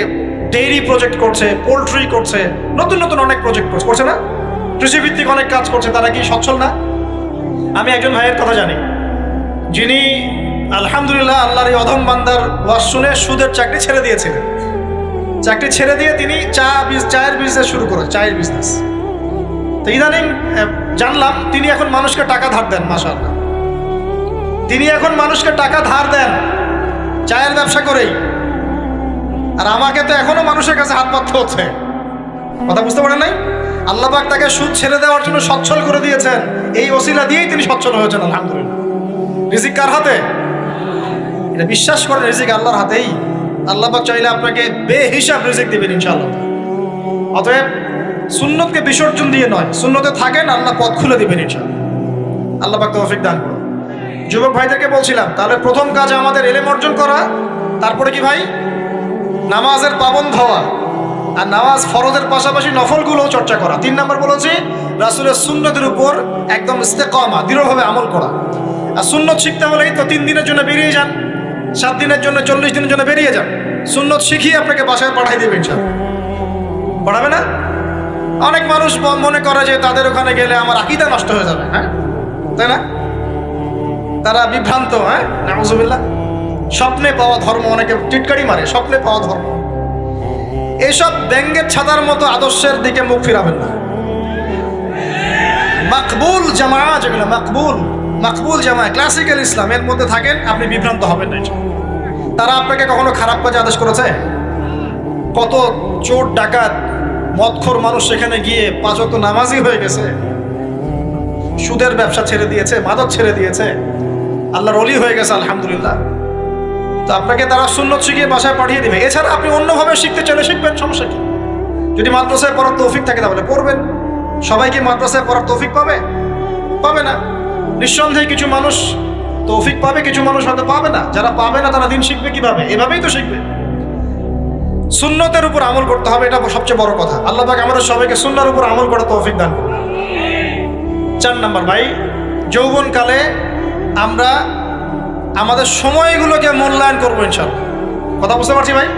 ডেইরি প্রজেক্ট করছে, পোলট্রি করছে, নতুন নতুন অনেক প্রজেক্ট করছে না? কৃষিভিত্তিক অনেক কাজ করছে। তারা কি সচ্ছল না? আমি একজন ভাইয়ের কথা জানি, যিনি আলহামদুলিল্লাহ আল্লাহর এই অধম বান্দার ওয়াজ শুনে সুদের চাকরি ছেড়ে দিয়েছিলেন। চাকরি ছেড়ে দিয়ে তিনি চায়ের বিজনেস শুরু করেন, চায়ের বিজনেস। তো ইদানিং জানলাম তিনি এখন মানুষকে টাকা ধার দেন। মাশাআল্লাহ, তিনি এখন মানুষকে টাকা ধার দেন চায়ের ব্যবসা করেই। আর আমাকে তো এখনো মানুষের কাছে হাত পাততে হচ্ছে। কথা বুঝতে পারেন নাই? আল্লাহ পাক তাকে সুদ ছেড়ে দেওয়ার জন্য সচ্ছল করে দিয়েছেন। এই ওসিলা দিয়েই তিনি সচ্ছল হয়েছেন আলহামদুলিল্লাহ। রিজিক কার হাতে? এটা বিশ্বাস করেন, রিজিক আল্লাহর হাতেই। আল্লাহ পাক চাইলে আপনাকে বেহিসাব রিজিক দিবেন ইনশাআল্লাহ। অতএব সুন্নতকে বিসর্জন দিয়ে নয়, সুন্নতে থাকেন, আল্লাহ পথ খুলে দিবেন ইনশাআল্লাহ। আল্লাহ পাক তৌফিক দান করুন। যুবক ভাইদেরকে বলছিলাম, তাহলে প্রথম কাজ আমাদের ইলম অর্জন করা, তারপরে কি ভাই? নামাজের পাবন্ধ হওয়া, আর নামাজ ফরজের পাশাপাশি নফলগুলোও চর্চা করা। 3 নম্বর বলেছি রাসূলের সুন্নতের উপর একদম ইস্তেকামা, দৃঢ়ভাবে আমল করা। আর সুন্নত শিখতে হলেই তো 3 দিনের জন্য বেরিয়ে যান, 7 দিনের জন্য, 40 দিনের জন্য বেরিয়ে যান। সুন্নত শিখিয়ে আপনাকে বাসায় পাঠাই দেবে ইনশাআল্লাহ। পড়াবে না? অনেক মানুষ মনে করে যে তাদের ওখানে গেলে আমার আকীদা নষ্ট হয়ে যাবে, হ্যাঁ তাই না? তারা বিভ্রান্ত, হ্যাঁ নাউজুবিল্লাহ। স্বপ্নে পাওয়া ধর্ম, অনেকে টিটকারি মারে, স্বপ্নে পাওয়া ধর্ম। এইসব ব্যঙ্গের ছাতার মতো আদর্শের দিকে মুখ ফিরাবেন না। মাকবুল জামা, যেগুলো মাকবুল জামা, ক্লাসিক্যাল ইসলাম, এর মধ্যে থাকেন, আপনি বিভ্রান্ত হবেন না। তারা আপনাকে কখনো খারাপ কাজে আদেশ করেছে? কত চোর ডাকাত মদখোর মানুষ সেখানে গিয়ে 5 ওয়াক্ত নামাজি হয়ে গেছে, সুদের ব্যবসা ছেড়ে দিয়েছে, মাদক ছেড়ে দিয়েছে, আল্লাহর ওলি হয়ে গেছে আলহামদুলিল্লাহ। তো আপনাকে তারা সুন্নত শিখিয়ে বাসায় পাঠিয়ে দিবে। এছাড়া আপনি অন্যভাবে শিখতে চাইলে শিখবেন, সমস্যা কি? যদি মাদ্রাসায় পড়ার তৌফিক থাকে তাহলে পড়বেন। সবাই কি মাদ্রাসায় পড়ার তৌফিক পাবে? পাবে না। নিঃসন্দেহে কিছু মানুষ তৌফিক পাবে, কিছু মানুষ হয়তো পাবে না। যারা পাবে না তারা দিন শিখবে কিভাবে? এভাবেই তো শিখবে। সুন্নতের উপর আমল করতে হবে, এটা সবচেয়ে বড় কথা। আল্লাহ পাক আমাদের সবাইকে সুন্নাহর উপর আমল করার তৌফিক দান করুন। 4 নম্বর ভাই, যৌবনকালে আমরা আমাদের সময়গুলোকে মূল্যায়ন করবো ইনশাআল্লাহ। কথা বুঝতে পারছি ভাই?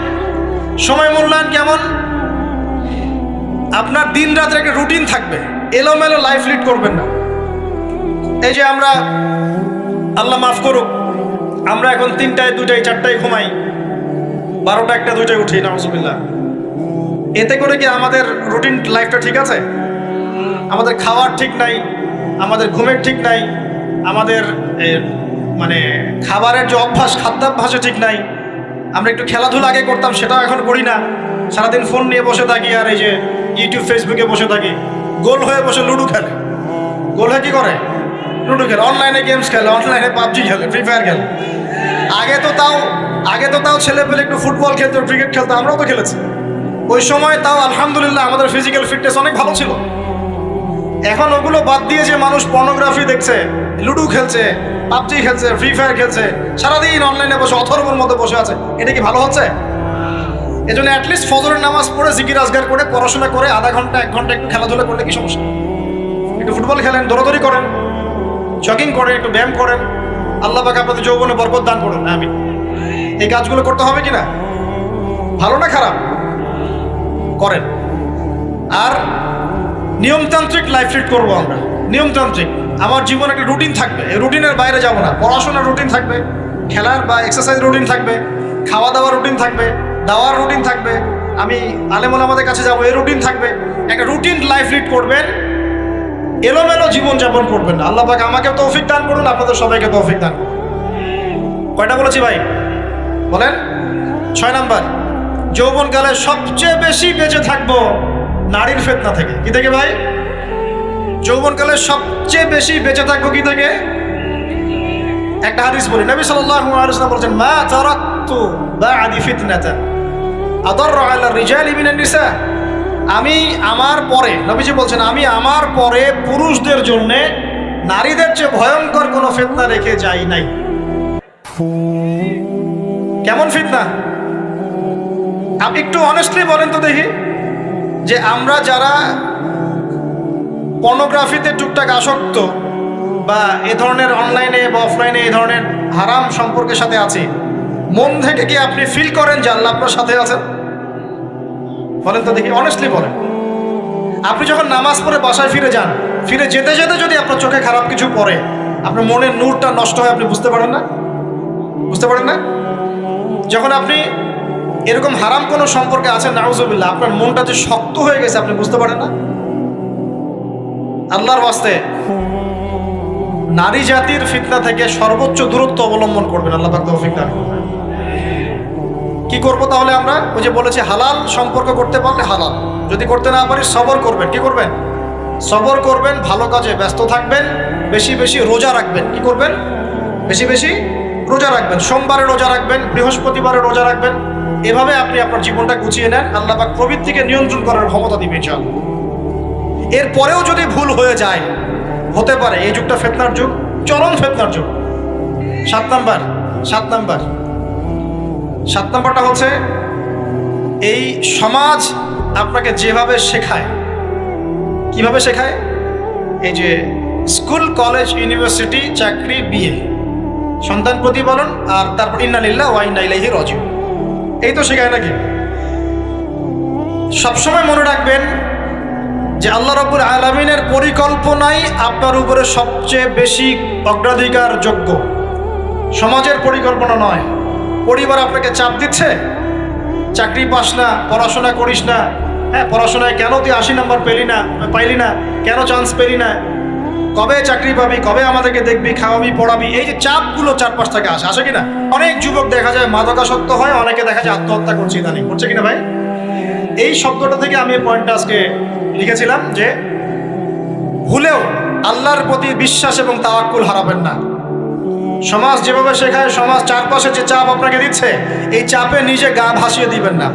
সময় মূল্যায়ন কেমন? আপনার দিন রাতের একটা রুটিন থাকবে, এলোমেলো লাইফ লিড করবেন না। এই যে আমরা, আল্লাহ মাফ করুক, আমরা এখন 3টায় 2টায় 4টায় ঘুমাই, 12টা 1টা 2টায় উঠি, নাউজুবিল্লাহ। এতে করে কি আমাদের রুটিন লাইফটা ঠিক আছে? আমাদের খাওয়ার ঠিক নাই, আমাদের ঘুমের ঠিক নাই, আমাদের মানে খাবারের যে অভ্যাস, খাদ্যাভ্যাসে ঠিক নাই। আমরা একটু খেলাধুলা আগে করতাম, সেটাও এখন করি না। সারাদিন ফোন নিয়ে বসে থাকি, আর এই যে ইউটিউব ফেসবুকে বসে থাকি। গোল হয়ে বসে লুডো খেলে। গোল হয়ে কি করে? লুডো খেলে, অনলাইনে গেমস খেলে, অনলাইনে পাবজি খেলে, ফ্রি ফায়ার খেলে। আগে তো তাও ছেলে পেলে একটু ফুটবল খেলতো, ক্রিকেট খেলতো, আমরাও তো খেলেছি। ওই সময় তাও আলহামদুলিল্লাহ আমাদের ফিজিক্যাল ফিটনেস অনেক ভালো ছিল। এখন ওগুলো বাদ দিয়ে যে মানুষ পর্নোগ্রাফি দেখছে, লুডো খেলছে, পাবজি খেলছে, ফ্রি ফায়ার খেলছে, সারাদিন অনলাইনে বসে অথর্বর মধ্যে বসে আছে, এটা কি ভালো হচ্ছে? এজন্য অ্যাটলিস্ট ফজরের নামাজ পড়ে জিকির আজগার করে পড়াশোনা করে আধা ঘন্টা 1 ঘন্টা একটু খেলাধুলা করলে কি সমস্যা? একটু ফুটবল খেলেন, দৌড়াদৌড়ি করেন, জগিং করেন, একটু ব্যায়াম করেন। আল্লাহ পাক আপনাদের যৌবনে বরকত দান করুন, আমিন। এই কাজগুলো করতে হবে কিনা? ভালো না খারাপ? করেন। আর নিয়মতান্ত্রিক লাইফ লিড করবো আমরা, নিয়মতান্ত্রিক। আমার জীবনে একটা রুটিন থাকবে, এই রুটিনের বাইরে যাব না। পড়াশোনার রুটিন থাকবে, খেলার বা এক্সারসাইজ রুটিন থাকবে, খাওয়া দাওয়ার রুটিন থাকবে, দাওয়ার রুটিন থাকবে, আমি আলেম ওলামাদের কাছে যাবো, এই রুটিন থাকবে। একটা রুটিন লাইফ লিড করবেন, এলোমেলো জীবনযাপন করবেন না। আল্লাহ পাক আমাকে তৌফিক দান করুন, আপনাদের সবাইকে তৌফিক দান করুন। কয়টা বলেছি ভাই? বলেন। 6 নাম্বার, যৌবনকালে সবচেয়ে বেশি বেঁচে থাকবো নারীর ফিতনা থেকে। কি থেকে ভাই? যৌবনকালে সবচেয়ে বেশি বেঁচে থাকবো কি থেকে? একটা হাদিস বলি, নবী সাল্লাল্লাহু আলাইহি ওয়াসাল্লাম বলেছেন, মা তারাকতু বা'দি ফিতনাতান আদাররু আলা রিজালি মিনান নিসা। আমি আমার পরে, নবীজি বলছেন, আমি আমার পরে পুরুষদের জন্য নারীদের চেয়ে ভয়ঙ্কর কোনো ফিতনা রেখে যাই নাই। কেমন ফিতনা? আপনি একটু অনেস্টলি বলেন তো দেখি, যে আমরা যারা পর্নোগ্রাফিতে টুকটাক আসক্ত বা এ ধরনের অনলাইনে বা অফলাইনে এই ধরনের হারাম সম্পর্কের সাথে আছি, মন থেকে কি আপনি ফিল করেন যে আল্লাহ আপনার সাথে আছেন? বলেন তো দেখি, অনেস্টলি বলেন। আপনি যখন নামাজ পড়ে বাসায় ফিরে যান, ফিরে যেতে যেতে যদি আপনার চোখে খারাপ কিছু পড়ে, আপনার মনের নূরটা নষ্ট হয়, আপনি বুঝতে পারেন না? বুঝতে পারেন না? যখন আপনি এরকম হারাম কোনো সম্পর্কে আছেন, নাউজুবিল্লাহ, আপনার মনটা যে শক্ত হয়ে গেছে, আপনি বুঝতে পারেন না? আল্লাহর ওয়াস্তে নারী জাতির ফিতনা থেকে সর্বোচ্চ দূরত্ব অবলম্বন করবেন। আল্লাহ পাক তৌফিক দান করুন। কি করবো তাহলে আমরা? ওই যে বলেছি, হালাল সম্পর্ক করতে পারলে হালাল, যদি করতে না পারি সবর করবেন। কি করবেন? সবর করবেন, ভালো কাজে ব্যস্ত থাকবেন, বেশি বেশি রোজা রাখবেন। কি করবেন? বেশি বেশি রোজা রাখবেন। সোমবারে রোজা রাখবেন, বৃহস্পতিবারে রোজা রাখবেন। এভাবে আপনি আপনার জীবনটা গুছিয়ে নেন, আল্লাহ পাক প্রবৃত্তিকে নিয়ন্ত্রণ করার ক্ষমতা দিবে ইনশাআল্লাহ। এরপরেও যদি ভুল হয়ে যায়, হতে পারে এই যুগটা ফিতনার যুগ, চরম ফিতনার যুগ। 7 নাম্বারটা হচ্ছে এই সমাজ আপনাকে যেভাবে শেখায়, কিভাবে শেখায়, এই যে স্কুল, কলেজ, ইউনিভার্সিটি, চাকরি, বিয়ে, সন্তান প্রতিপালন, আর তারপর ইন্না লিল্লাহি ওয়া ইন্না ইলাইহি রাজিউন, এই তো শেখায় নাকি? সবসময় মনে রাখবেন যে আল্লাহ রাব্বুল আলামিনের পরিকল্পনাই আপনার উপরে সবচেয়ে বেশি অগ্রাধিকার যোগ্য, সমাজের পরিকল্পনা নয়। পরিবার আপনাকে চাপ দিচ্ছে, চাকরি পাস না, পড়াশোনা করিস না, হ্যাঁ পড়াশোনায় কেন তুই 80 নম্বর পাইলি না, কেন চান্স পেলি না, কবে চাকরি পাবি, কবে আমাদেরকে দেখবি, খাওয়াবি, পড়াবি, এই যে চাপগুলো চারপাশ থেকে আসে কিনা। অনেক যুবক দেখা যায় মাদকাসক্ত হয়, অনেকে দেখা যায় আত্মহত্যা করছে, ইদানিং করছে কিনা ভাই? এই শব্দটা থেকে আমি এই পয়েন্টটা আজকে লিখেছিলাম যে ভুলেও আল্লাহর প্রতি বিশ্বাস এবং তাওয়াক্কুল হারাবেন না। সমাজ যেভাবে শেখায়, সমাজ চারপাশে যে চাপ আপনাকে দিচ্ছে, এই চাপে নিজে গা ভাসিয়ে দিবেন না।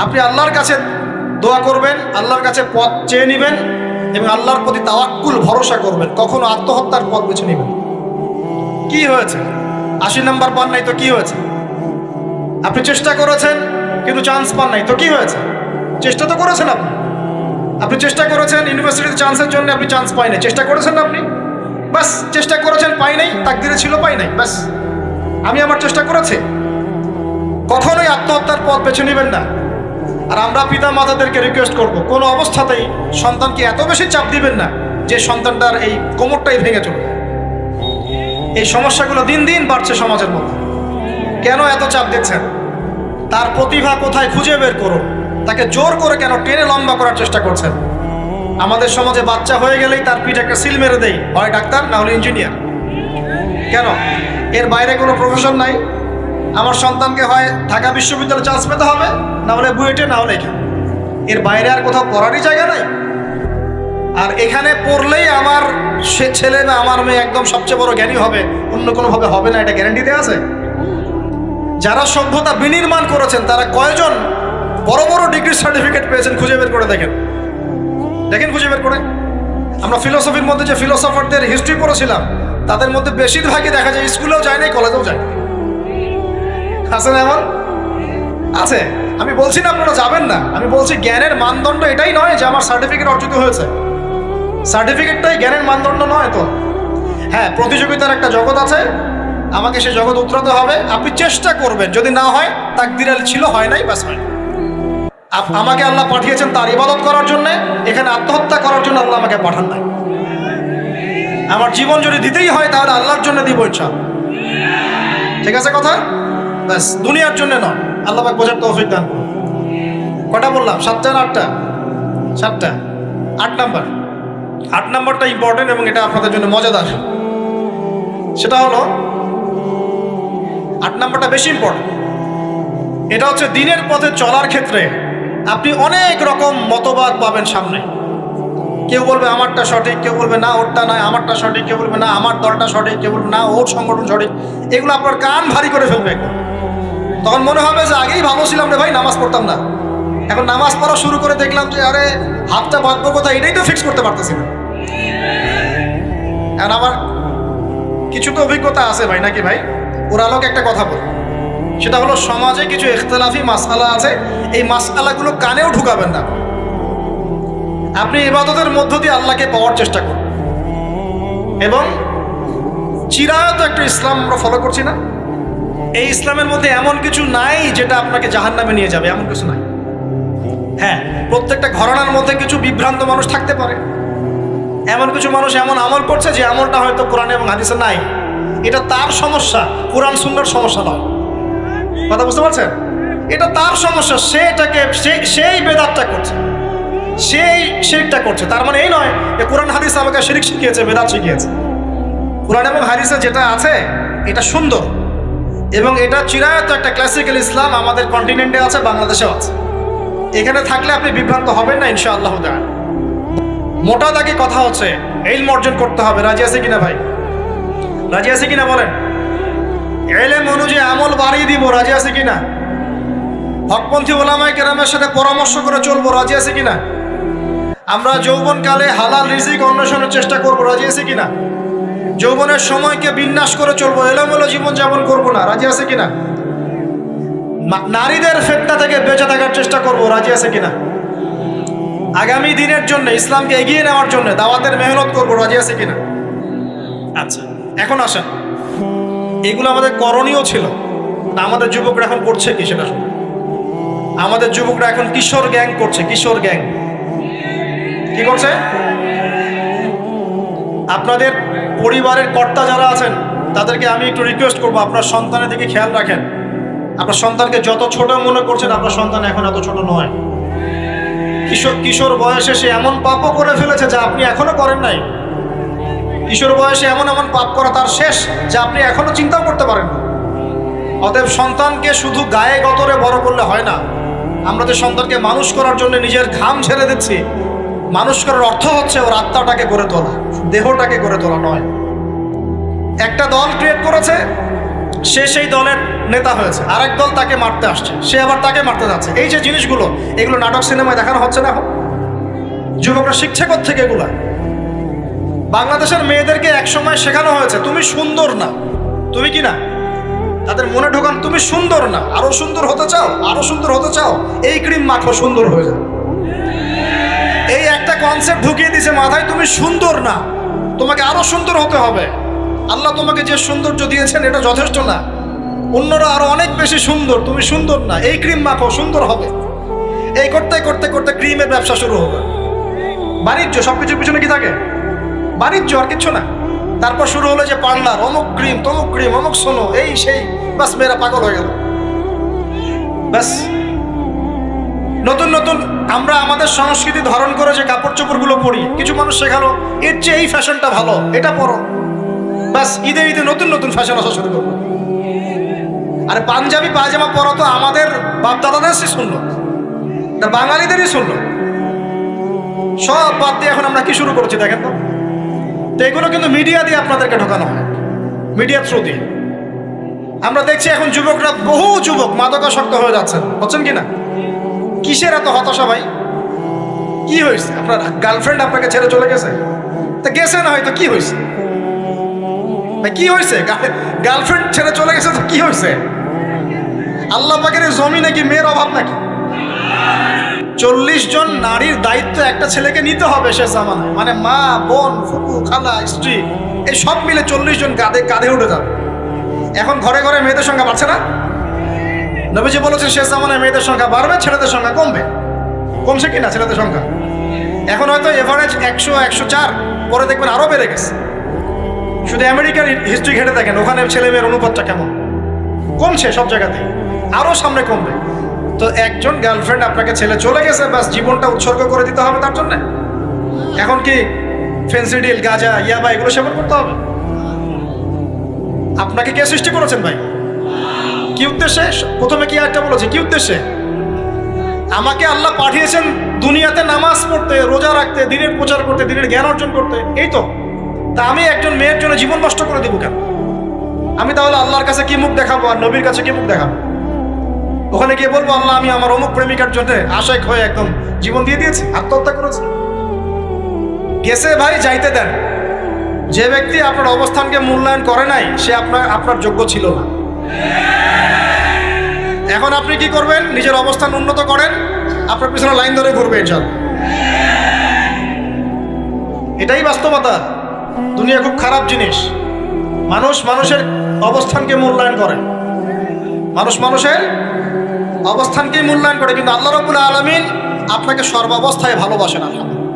আপনি আল্লাহর কাছে দোয়া করবেন, আল্লাহর কাছে পথ চেয়ে নেবেন এবং আল্লাহর প্রতি তাওয়াক্কুল ভরসা করবেন। কখনো আত্মহত্যার পথ বেছে নেবেন। কি হয়েছে? 80 নম্বর পান নাই তো কি হয়েছে? আপনি চেষ্টা করেছেন কিন্তু চান্স পান নাই তো কি হয়েছে? চেষ্টা তো করেছেন আপনি চেষ্টা করেছেন ইউনিভার্সিটিতে চান্সের জন্য, আপনি চান্স পাই নাই, চেষ্টা করেছেন না আপনি? বাস চেষ্টা করেছেন, পাই নাই, তাকদিরে ছিল পাই নাই, বাস আমি আমার চেষ্টা করেছি। কখনোই আত্মহত্যার পথ বেছে নেবেন না। আর আমরা পিতা মাতাদেরকে রিকোয়েস্ট করব, কোনো অবস্থাতেই সন্তানকে এত বেশি চাপ দিবেন না যে সন্তানটার এই কোমরটাই ভেঙে চলবে। এই সমস্যাগুলো দিন দিন বাড়ছে সমাজের মধ্যে। কেন এত চাপ দিচ্ছেন? তার প্রতিভা কোথায় খুঁজে বের করুন। তাকে জোর করে কেন টেনে লম্বা করার চেষ্টা করছেন? আমাদের সমাজে বাচ্চা হয়ে গেলেই তার পিঠে একটা সিল মেরে দেয়, হয় ডাক্তার না হলে ইঞ্জিনিয়ার। কেন? এর বাইরে কোনো প্রফেশন নাই। আমার সন্তানকে হয় ঢাকা বিশ্ববিদ্যালয়ে চান্স পেতে হবে, না হলে বুয়েটে, না হলে এখানে। এর বাইরে আর কোথাও পড়ারই জায়গা নাই। আর এখানে পড়লেই আমার সে ছেলে না আমার মেয়ে একদম সবচেয়ে বড় জ্ঞানী হবে, অন্য কোনোভাবে হবে না, এটা গ্যারান্টি দেওয়া আছে? যারা সভ্যতা বিনির্মাণ করেছেন তারা কয়জন বড় বড় ডিগ্রি সার্টিফিকেট পেয়েছেন খুঁজে বের করে দেখেন, খুঁজে বের করে। আমরা ফিলোসফির মধ্যে যে ফিলোসফারদের হিস্ট্রি পড়েছিলাম, তাদের মধ্যে বেশিরভাগই দেখা যায় স্কুলেও যায় নাই, কলেজেও যায়। আছে না? এমন আছে। আমি বলছি না আপনারা যাবেন না, আমি বলছি জ্ঞানের মানদণ্ড এটাই নয় যে আমার সার্টিফিকেট অর্জিত হয়েছে। সার্টিফিকেটটাই জ্ঞানের মানদণ্ড নয় তো। হ্যাঁ, প্রতিযোগিতার একটা জগৎ আছে, আমাকে সে জগৎ উতরাতে হবে। আপনি চেষ্টা করবেন, যদি না হয় তাকদীরে ছিল, হয় নাই, বাস হয়। আমাকে আল্লাহ পাঠিয়েছেন তার ইবাদত করার জন্য, এখানে আত্মহত্যা করার জন্য আল্লাহ আমাকে পাঠান নাই। আমার জীবন যদি দিতেই হয় তাহলে আল্লাহর জন্য দিব ইনশাআল্লাহ। ঠিক আছে কথা? ব্যাস, দুনিয়ার জন্য নয়। আল্লাহ পাক বোঝার তৌফিক দান করুন। কটা বললাম? 7টা না 8টা? 7টা। 8 নম্বরটা ইম্পর্টেন্ট এবং এটা আপনাদের জন্য মজাদার। সেটা হলো 8 নম্বরটা বেশি ইম্পর্টেন্ট। এটা হচ্ছে দিনের পথে চলার ক্ষেত্রে আপনি অনেক রকম মতবাদ পাবেন সামনে। কেউ বলবে আমারটা সঠিক, কেউ বলবে না ওরটা নয়, আমারটা সঠিক, কেউ বলবে না আমার দলটা সঠিক, কেউ বলবে না ওর সংগঠন সঠিক। এগুলো আপনার কান ভারী করে ফেলবে। তখন মনে হবে যে আগেই ভালো ছিলাম রে ভাই, নামাজ পড়তাম না, এখন নামাজ পড়া শুরু করে দেখলাম যে আরে হাতটা বাঁধবো কোথায়, এটাই তো ফিক্স করতে পারতেছি না। এখন আমার কিছু তো অভিজ্ঞতা আছে ভাই, নাকি ভাই? ওর আলোকে একটা কথা বল, সেটা হলো সমাজে কিছু ইখতিলাফি মাসআলা আছে, এই মাসআলাগুলো কানেও ঢুকাবেন না। আপনি ইবাদতের মধ্য দিয়ে আল্লাহকে পাওয়ার চেষ্টা করুন। এবং চিরায়ত একটা ইসলাম আমরা ফলো করছি না? এই ইসলামের মধ্যে এমন কিছু নাই যেটা আপনাকে জাহান্নামে নিয়ে যাবে, এমন কিছু নাই। হ্যাঁ, প্রত্যেকটা ঘরানার মধ্যে কিছু বিভ্রান্ত মানুষ থাকতে পারে। এমন কিছু মানুষ এমন আমল করছে যে আমলটা হয়তো কোরআন এবং হাদিসে নাই। এটা তার সমস্যা, কোরআন সুন্নাহর সমস্যা নয়। কথা বুঝতে পারছেন? এটা তার সমস্যা, সে এটাকে সেই বেদাতটা করছে, সেই শিরকটা করছে। তার মানে এই নয় যে কোরআন হাদিস আমাকে শিরক শিখিয়েছে, বেদাত শিখিয়েছে। কোরআন এবং হাদিসে যেটা আছে এটা সুন্দর এবং এটা চিরায়ত একটা ক্লাসিক্যাল ইসলাম আমাদের কন্টিনেন্টে আছে, বাংলাদেশেও আছে। এখানে থাকলে আপনি বিভ্রান্ত হবেন না ইনশাআল্লাহ তাআলা। মোটা দাগে কথা হচ্ছে ইলম অর্জন করতে হবে। রাজি আছে কিনা ভাই? রাজি আছে কিনা বলেন? ইলম অনুযায়ী আমল বাড়িয়ে দিব, রাজি আছে কিনা? হকপন্থী ওলামায়ে কেরামের সাথে পরামর্শ করে চলবো, রাজি আছে কিনা? আমরা যৌবনকালে হালাল রিজিক অন্বেষণের চেষ্টা করবো, রাজি আছে কিনা? যৌবনের সময়কে বিন্যাস করে চলবো, এলোমেলো জীবন যাপন করবো না, রাজি আছে কিনা? নারীদের ফিতনা থেকে বেঁচে থাকার চেষ্টা করব, রাজি আছে কিনা? আগামী দিনের জন্য, ইসলামকে এগিয়ে নেওয়ার জন্য দাওয়াতের মেহনত করব, রাজি আছে কিনা? আচ্ছা, এখন আসেন, এগুলো আমাদের করণীয় ছিল, আমাদের যুবকরা এখন করছে কি সেটা শুনুন। আমাদের যুবকরা এখন কিশোর গ্যাং করছে। কিশোর গ্যাং কি করছে? আপনাদের পরিবারের কর্তা যারা আছেন তাদেরকে আমি একটু রিকোয়েস্ট করবো, আপনার সন্তানের দিকে খেয়াল রাখেন। আপনার সন্তানকে যত ছোট মনে করছেন, আপনার সন্তান এখন এত ছোট নয়। কিশোর বয়সে সে এমন পাপও করে ফেলেছে যা আপনি এখনো করেন নাই। কিশোর বয়সে এমন এমন পাপ করা তার শেষ যা আপনি এখনো চিন্তাও করতে পারেন না। অতএব সন্তানকে শুধু গায়ে গতরে বড় করলে হয় না। আমরা যে সন্তানকে মানুষ করার জন্য নিজের ঘাম ছেড়ে দিচ্ছি, মানুষ করার অর্থ হচ্ছে ওর আত্মাটাকে গড়ে তোলা, দেহটাকে গড়ে তোলা নয়। একটা দল ক্রিয়েট করেছে, সে সেই দলের নেতা হয়েছে, আরেক দল তাকে মারতে আসছে, সে আবার তাকে মারতে যাচ্ছে। এই যে জিনিসগুলো, এগুলো নাটক সিনেমায় দেখানো হচ্ছে না এখন? যুবকরা শিখছে কোত্থেকে এগুলা? বাংলাদেশের মেয়েদেরকে একসময় শেখানো হয়েছে তুমি সুন্দর না, তুমি কি না, তাদের মনে ঢোকান তুমি সুন্দর না, আরো সুন্দর হতে চাও, আরো সুন্দর হতে চাও, এই ক্রিম মাখো, সুন্দর হয়ে যাবে। এই একটা কনসেপ্ট ঢুকিয়ে দিছে মাথায়, তুমি সুন্দর না, তোমাকে আরো সুন্দর হতে হবে। আল্লাহ তোমাকে যে সৌন্দর্য দিয়েছেন এটা যথেষ্ট না, অন্যরা আরো অনেক বেশি সুন্দর, তুমি সুন্দর না, এই ক্রিম মাখো, সুন্দর হবে। এই করতে করতে করতে ক্রিমের ব্যবসা শুরু হবে। বাণিজ্য, সবকিছুর পিছনে কি থাকে? বাণিজ্য, আর কিচ্ছু না। তারপর শুরু হলো যে পার্লার, অমুক ক্রিম, তমুক ক্রিম, অমুক সোনো, এই সেই, বাস মেয়েরা পাগল হয়ে গেল। ব্যাস নতুন নতুন আমরা আমাদের সংস্কৃতি ধারণ করে যে কাপড় চোপড়গুলো পরি, কিছু মানুষ শেখালো এর চেয়ে এই ফ্যাশনটা ভালো, এটা পরো। ব্যাস ঈদে ঈদে নতুন নতুন ফ্যাশন আসা শুরু করবো। আরে পাঞ্জাবি পায়জামা পরা তো আমাদের বাপদাদাদেরই শুনলো, এটা বাঙালিদেরই শুনলো। সব বাদ দিয়ে এখন আমরা কি শুরু করেছি দেখেন তো। তো এগুলো কিন্তু মিডিয়া দিয়ে আপনাদেরকে ঢোকানো হয়, মিডিয়া থ্রু দিয়ে। আমরা দেখছি এখন যুবকরা, বহু যুবক মাদকাসক্ত হয়ে যাচ্ছেন, হচ্ছেন কিনা? কিসের এত হতাশা ভাই? কি হয়েছে? আপনার গার্লফ্রেন্ড আপনাকে ছেড়ে চলে গেছে? তা গেছে না হয়তো, কি হয়েছে ভাই? কি হয়েছে? গার্লফ্রেন্ড ছেড়ে চলে গেছে তো কি হয়েছে? আল্লাহ পাকের জমিনে কি মেয়ের অভাব নাকি? 40 জন নারীর দায়িত্ব একটা ছেলেকে নিতে হবে সে জামানায়, মানে মা, বোন, ফুপু, খালা, স্ত্রী, এই সব মিলে 40 জন কাঁধে উঠে যাবে। এখন ঘরে ঘরে মেয়েদের সংখ্যা বাড়ছে না? নবীজি বলেছেন শেষ জামানায় মেয়েদের সংখ্যা বাড়বে, ছেলেদের সংখ্যা কমবে। কমছে কিনা ছেলেদের সংখ্যা? এখন হয়তো এভারেজ 100, 104, পরে দেখবেন আরো বেড়ে গেছে। শুধু আমেরিকার হিস্ট্রি ঘেটে দেখেন, ওখানে ছেলে মেয়ের অনুপাতটা কেমন, কমছে সব জায়গাতে, আরো সামনে কমবে। তো একজন গার্লফ্রেন্ড আপনাকে ছেলে চলে গেছে, ব্যাস জীবনটা উৎসর্গ করে দিতে হবে তার জন্য? এখন কি ফেন্সিডিল, গাঁজা, ইয়াবা এগুলো সেবন করতে হবে? আপনাকে কে সৃষ্টি করেছেন ভাই? কি উদ্দেশ্যে? প্রথমে কি একটা বলেছে, কি উদ্দেশ্যে? আমাকে আল্লাহ পাঠিয়েছেন দুনিয়াতে নামাজ পড়তে, রোজা রাখতে, দিনের প্রচার করতে, দিনের জ্ঞান অর্জন করতে, এই তো। তা আমি একজন মেয়ের জন্য জীবন নষ্ট করে দিব কেন? আমি তাহলে আল্লাহর কাছে কি মুখ দেখাবো, আর নবীর কাছে কি মুখ দেখাবো? ওখানে গিয়ে বলবো আল্লাহ আমি আমার অমুক প্রেমিকার জন্য আশায় হয়ে একদম জীবন দিয়ে দিয়েছি, আত্মহত্যা করেছি? গেছে ভাই, যাইতে দেন। যে ব্যক্তি আপনার অবস্থানকে মূল্যায়ন করে নাই, সে আপনার যোগ্য ছিল না। এখন আপনি কি করবেন? নিজের অবস্থান উন্নত করেন, আপনার পিছনে লাইন ধরে ঘুরবে ইনশাআল্লাহ। এটাই বাস্তবতা। দুনিয়া খুব খারাপ জিনিস। মানুষ মানুষের অবস্থানকে মূল্যায়ন করে, মানুষ মানুষের অবস্থানকেই মূল্যায়ন করে, কিন্তু আল্লাহ রাব্বুল আলামিন আপনাকে সর্বাবস্থায় ভালোবাসেন। আলহামদুলিল্লাহ।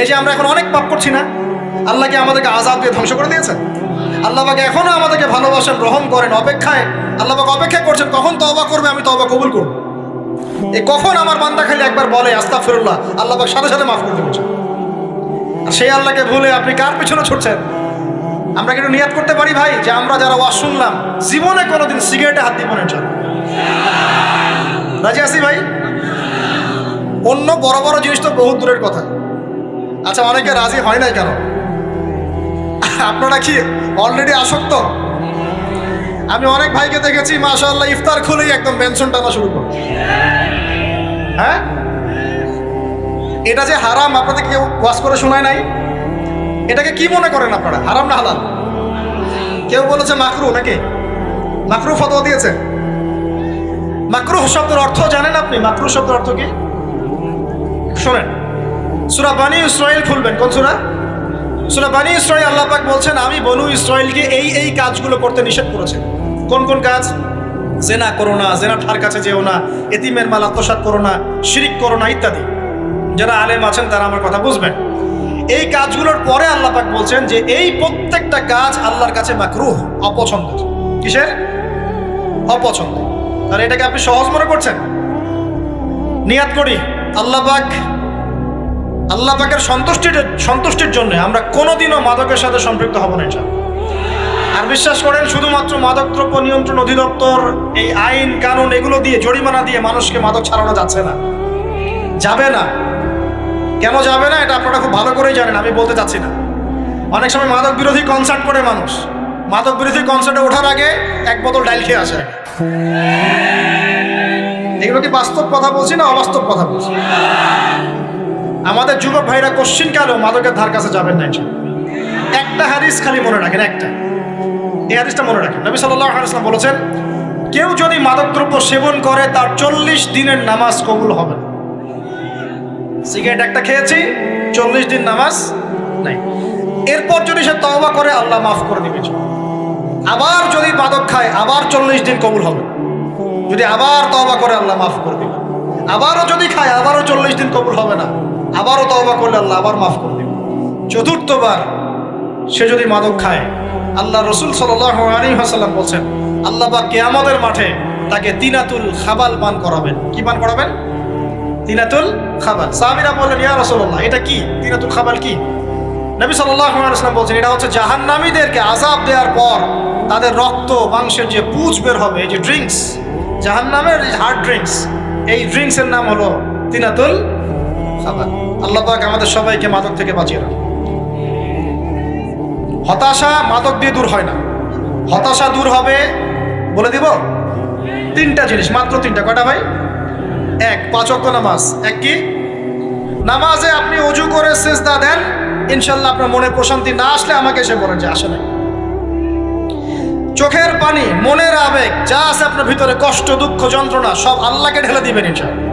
এই যে আমরা এখন অনেক পাপ করছি না, আল্লাহকে আমাদেরকে আযাব দিয়ে ধ্বংস করে দিয়েছেন। আল্লাহ পাক এখনো আমাদেরকে ভালোবাসেন, রহম করেন, অপেক্ষায়। আল্লাহ পাক অপেক্ষা করছেন কখন তওবা করবে, আমি তওবা কবুল করব। এই কখন আমার বান্দা খালি একবার বলে আস্তাগফিরুল্লাহ, আল্লাহ পাক সাথে সাথে মাফ করে দেবেন। আর সেই আল্লাহকে ভুলে আপনি কার পিছনে ছুটছেন? আমরা কিন্তু নিয়াত করতে পারি ভাই যে আমরা যারা ওয়াজ শুনলাম, জীবনে কোনোদিন সিগারেটে হাত দিব না। রাজি আছি ভাই? অন্য বড় বড় জিনিস তো বহুত দূরের কথা। আচ্ছা, অনেকে রাজি হয় নাই কেন? আপনারা কি অলরেডি আসক্ত? আমি অনেক ভাইকে দেখেছি মাশাআল্লাহ ইফতার খুলেই একদম বেনসন টানা শুরু করে। হ্যাঁ, এটা যে হারাম আপনাদের কেউ ওয়াজ করে শোনায় নাই? এটাকে কি মনে করেন আপনারা, হারাম না হালাল? কেউ বলেছে মাকরু, নাকি মাকরু ফতোয়া দিয়েছে? মাকরুহ শব্দের অর্থ জানেন আপনি? মাকরুহ শব্দের অর্থ কি? শোনেন, সূরা বনী ইসরাইল খুলবেন। কোন সূরা? সূরা বনী ইসরাইল। আল্লাহ পাক বলছেন আমি বনু ইসরাইলকে এই কাজগুলো করতে নিষেধ করেছেন। কোন কোন কাজ? জেনা করো না, জেনা ঠার কাছে যেও না, এতিমের মাল আত্মসাৎ করো না, শিরিক করো না ইত্যাদি। যারা আলেম আছেন তারা আমার কথা বুঝবেন। এই কাজগুলোর পরে আল্লাহ পাক বলছেন যে এই প্রত্যেকটা কাজ আল্লাহর কাছে মাকরুহ, অপছন্দের। কিসের? অপছন্দ। তাহলে এটাকে আপনি সহজ মনে করছেন? নিয়াত করি আল্লাহ পাকের সন্তুষ্টির জন্য আমরা কোনোদিনও মাদকের সাথে সম্পৃক্ত হব না ইনশাআল্লাহ। আর বিশ্বাস করেন, শুধুমাত্র মাদকদ্রব্য নিয়ন্ত্রণ অধিদপ্তর এই আইন কানুন এগুলো দিয়ে, জরিমানা দিয়ে মানুষকে মাদক ছাড়ানো যাচ্ছে না, যাবে না। কেন যাবে না এটা আপনারা খুব ভালো করেই জানেন, আমি বলতে চাচ্ছি না। অনেক সময় মাদক বিরোধী কনসার্ট করে মানুষ, মাদক বিরোধী কনসার্টে ওঠার আগে এক বোতল ডাইল খেয়ে আসে। এগুলো কি বাস্তব কথা বলছি না অবাস্তব কথা বলছি? আমাদের যুবক ভাইরা কোশ্চিন কালেও মাদকের ধার কাছে যাবেন না। একটা হাদিস খালি মনে রাখেন, এই হাদিসটা মনে রাখেন। নবী সাল্লাল্লাহু আলাইহি ওয়াসাল্লাম বলেছেন, কেউ যদি মাদকদ্রব্য সেবন করে তার 40 দিনের নামাজ কবুল হবে না। সিগারেট একটা খেয়েছি, 40 দিন নামাজ নাই। এরপর যদি সে তওবা করে আল্লাহ মাফ করে দিবে। আবার যদি মাদক খায় আবার 40 দিন কবুল হবে। যদি আবার তওবা করে আল্লাহ মাফ করে দিবে। আবারও যদি খায় আবারও 40 দিন কবুল হবে না। আবারও তওবা করলে আল্লাহ আবার মাফ করে দিবে। চতুর্থবার সে যদি মাদক খায়, আল্লাহ রসুল সাল্লাল্লাহু আলাইহি ওয়াসাল্লাম বলছেন আল্লাহ পাক কিয়ামতের মাঠে তাকে তিনাতুল খাবাল পান করাবেন। কি পান করাবেন? তিনাতুল খাবাল। সাহাবীরা বললেন, ইয়া রাসূলুল্লাহ, এটা কি তিনাতুল খাবাল? কি? নবী সাল্লাল্লাহু আলাইহি ওয়াসাল্লাম বলছেন এটা হচ্ছে জাহান্নামীদেরকে আযাব দেওয়ার পর তাদের রক্ত মাংসের যে পুঁজ বের হবে, এই যে ড্রিঙ্কস, জাহান্নামের হার্ড ড্রিঙ্কস, এই ড্রিঙ্কসের নাম হলো তিনাতুল খাবাল। আল্লাহ পাক আমাদের সবাইকে মাদক থেকে বাঁচিয়ে রাখুন। হতাশা মাদক দিয়ে দূর হয় না। হতাশা দূর হবে, বলে দিব, 3টা জিনিস, মাত্র 3টা। কয়টা ভাই? 1, 5 ওয়াক্ত নামাজ। এক কি? নামাজে আপনি ওযু করে সিজদা দেন, ইনশাআল্লাহ আপনার মনে প্রশান্তি না আসলে আমাকে এসে বলেন যে আসে না। চোখের পানি, মনের আবেগ যা আছে আপনার ভিতরে, কষ্ট, দুঃখ, যন্ত্রণা সব আল্লাহকে ঢেলে দিবেন ইনশাআল্লাহ।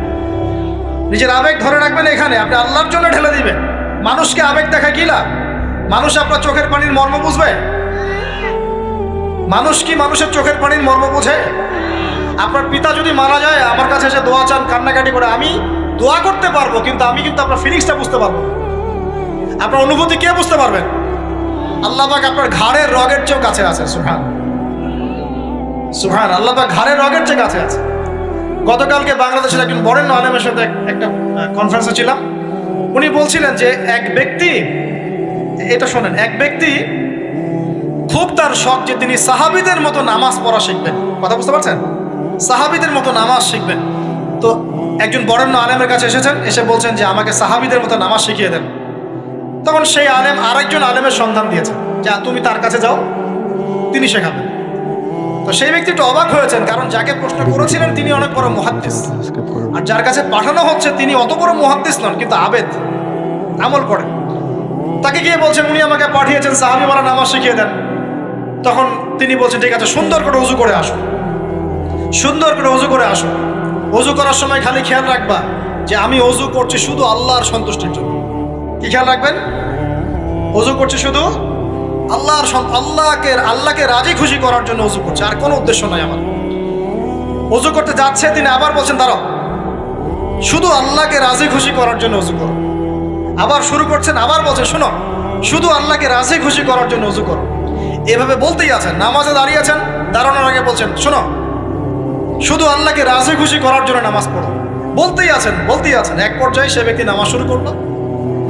নিজের আবেগ ধরে রাখবেন এখানে, আপনি আল্লাহর জন্য ঢেলে দিবেন। মানুষকে আবেগ দেখা কি লাভ? মানুষ আপনার চোখের পানির মর্ম বুঝবে? মানুষ কি মানুষের চোখের পানির মর্ম বোঝে? আপনার পিতা যদি মারা যায়, আমার কাছে এসে দোয়া চান, কান্নাকাটি করে, আমি দোয়া করতে পারবো, কিন্তু আমি কিন্তু আপনার ফিলিংসটা বুঝতে পারবো না। আপনার অনুভূতি কে বুঝতে পারবেন? আল্লাহ পাক আপনার ঘাড়ের রগের চেয়েও কাছে আছে। সুবহান আল্লাহ পাক ঘাড়ের রগের চেয়ে কাছে আছে। গতকালকে বাংলাদেশের একজন বরেণ্য আলেমের সাথে একটা কনফারেন্সে ছিলাম। উনি বলছিলেন যে এক ব্যক্তি, এটা শোনেন, এক ব্যক্তি খুব তার শখ যে তিনি সাহাবীদের মতো নামাজ পড়া শিখবেন। কথা বুঝতে পারছেন? সাহাবীদের মতো নামাজ শিখবেন। তো একজন বরেণ্য আলেমের কাছে এসেছেন, এসে বলছেন যে আমাকে সাহাবীদের মতো নামাজ শিখিয়ে দেন। তখন সেই আলেম আরেকজন আলেমের সন্ধান দিয়েছেন যে তুমি তার কাছে যাও, তিনি শেখাবেন। তো সেই ব্যক্তি একটু অবাক হয়েছেন, কারণ যাকে প্রশ্ন করেছিলেন তিনি অনেক বড় মুহাদ্দিস, আর যার কাছে পাঠানো হচ্ছে তিনি অত বড় মুহাদ্দিস নন, কিন্তু আবেদ, আমল করে। তাকে গিয়ে বলছেন উনি আমাকে পাঠিয়েছেন সাহাবীরা নামাজ শিখিয়ে দেন। তখন তিনি বলছেন ঠিক আছে, সুন্দর করে ওযু করে আসো, সুন্দর করে ওযু করে আসো। ওযু করার সময় খালি খেয়াল রাখবা যে আমি ওযু করছি শুধু আল্লাহর সন্তুষ্টির জন্য। কি খেয়াল রাখবেন? ওযু করছি শুধু আল্লাহকে রাজি খুশি করার জন্য ওযু করছে, আর কোনো উদ্দেশ্য নাই আমার। ওযু করতে যাচ্ছে, তিনি আবার বলছেন দাঁড়াও, শুধু আল্লাহকে রাজি খুশি করার জন্য ওযু করো। আবার শুরু করছেন, আবার বলছেন শোনো, শুধু আল্লাহকে রাজি খুশি করার জন্য ওযু করো। এভাবে বলতেই আছেন। নামাজে দাঁড়িয়েছেন, দাঁড়ানোর আগে বলছেন শোনো, শুধু আল্লাহকে রাজি খুশি করার জন্য নামাজ পড়ো। বলতেই আছেন। এক পর্যায়ে সে ব্যক্তি নামাজ শুরু করলো।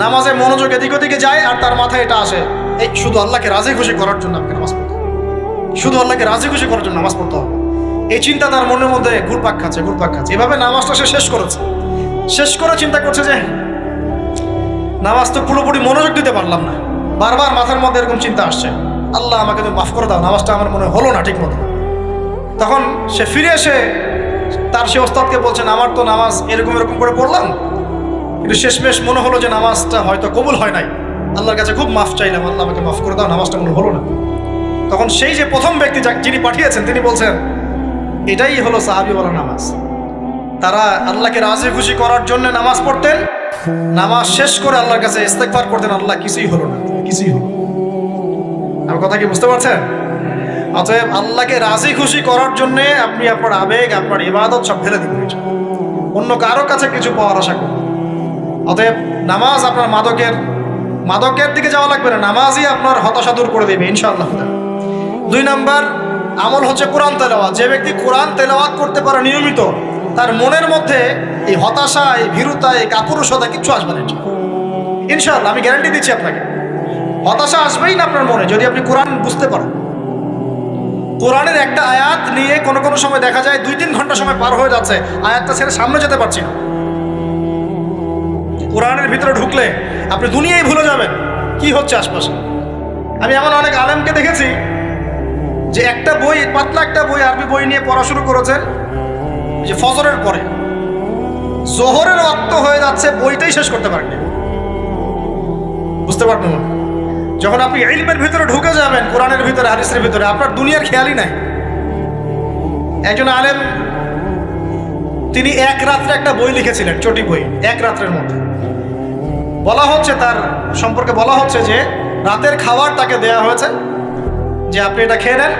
নামাজে মনোযোগ এদিক ওদিকে যায়, আর তার মাথায় এটা আসে, এই শুধু আল্লাহকে রাজি খুশি করার জন্য আমাকে নামাজ পড়তে হবে, শুধু আল্লাহকে রাজি খুশি করার জন্য নামাজ পড়তে হবে। এই চিন্তা তার মনের মধ্যে ঘুরপাক খাচ্ছে। এভাবে নামাজটা সে শেষ করে চিন্তা করছে যে নামাজ তো পুরোপুরি মনোযোগ দিতে পারলাম না। বারবার মাথার মধ্যে এরকম চিন্তা আসছে, আল্লাহ আমাকে তুমি মাফ করে দাও, নামাজটা আমার মনে হলো না ঠিক মতো। তখন সে ফিরে এসে তার সে ওস্তাদকে বলছেন আমার তো নামাজ এরকম করে পড়লাম, কিন্তু শেষমেশ মনে হলো যে নামাজটা হয়তো কবুল হয় নাই। আল্লাহর কাছে খুব মাফ চাইলাম, আল্লাহ আমাকে মাফ করে দাও, নামাজটা মনে হলো না। তখন সেই যে প্রথম ব্যক্তি যিনি পাঠিয়েছেন তিনি বলছেন এটাই হলো সাহাবী বলা নামাজ। তারা আল্লাহকে রাজি খুশি করার জন্য নামাজ পড়তেন, নামাজ শেষ করে আল্লাহর কাছে ইস্তেগফার করতেন, আল্লাহ কিছুই হলো না, কিছুই হলো। আমার কথা কি বুঝতে পারছেন? অতএব আল্লাহকে রাজি খুশি করার জন্য আপনি আপনার আবেগ, আপনার ইবাদত সব ফেলে দিবেন, অন্য কারো কাছে কিছু পাওয়ার আশা করবেন। অতএব নামাজ আপনার মাদকের দিকে যাওয়া লাগবে না, নামাজই আপনার হতাশা দূর করে দেবে ইনশাআল্লাহ। 2 নাম্বার আমল হচ্ছে কোরআন তেলাওয়াত। যে ব্যক্তি কোরআন তেলাওয়াত করতে পারে নিয়মিত, তার মনের মধ্যে এই হতাশা, এই ভীরুতা, এই কাপুরুষতা কিচ্ছু আসবে না ইনশাআল্লাহ। আমি গ্যারান্টি দিচ্ছি আপনাকে, হতাশা আসবেই না আপনার মনে যদি আপনি কোরআন বুঝতে পারেন। কোরআনের একটা আয়াত নিয়ে কোনো সময় দেখা যায় 2-3 ঘন্টা সময় পার হয়ে যাচ্ছে, আয়াতটা ছেড়ে সামনে যেতে পারছি না। কোরআনের ভিতরে ঢুকলে আপনি দুনিয়ায় ভুলে যাবেন কি হচ্ছে আশপাশে। আমি এমন অনেক আলেমকে দেখেছি যে একটা বই, পাতলা একটা বই, আরবি বই নিয়ে পড়া শুরু করেছেন, যে ফজরের পরে জোহরের ওয়াক্ত হয়ে যাচ্ছে, বইটাই শেষ করতে পারেননি। বুঝতে পারবেন না? যখন আপনি ইলমের ভিতরে ঢুকে যাবেন, কোরআনের ভিতরে, হাদিসের ভিতরে, আপনার দুনিয়ার খেয়ালই নাই। একজন আলেম, তিনি এক রাত্রে একটা বই লিখেছিলেন, চটি বই, এক রাত্রের মধ্যে। বলা হচ্ছে, তার সম্পর্কে বলা হচ্ছে যে রাতের খাবার তাকে দেয়া হয়েছে, যে আপনি এটা খেয়ে নেন।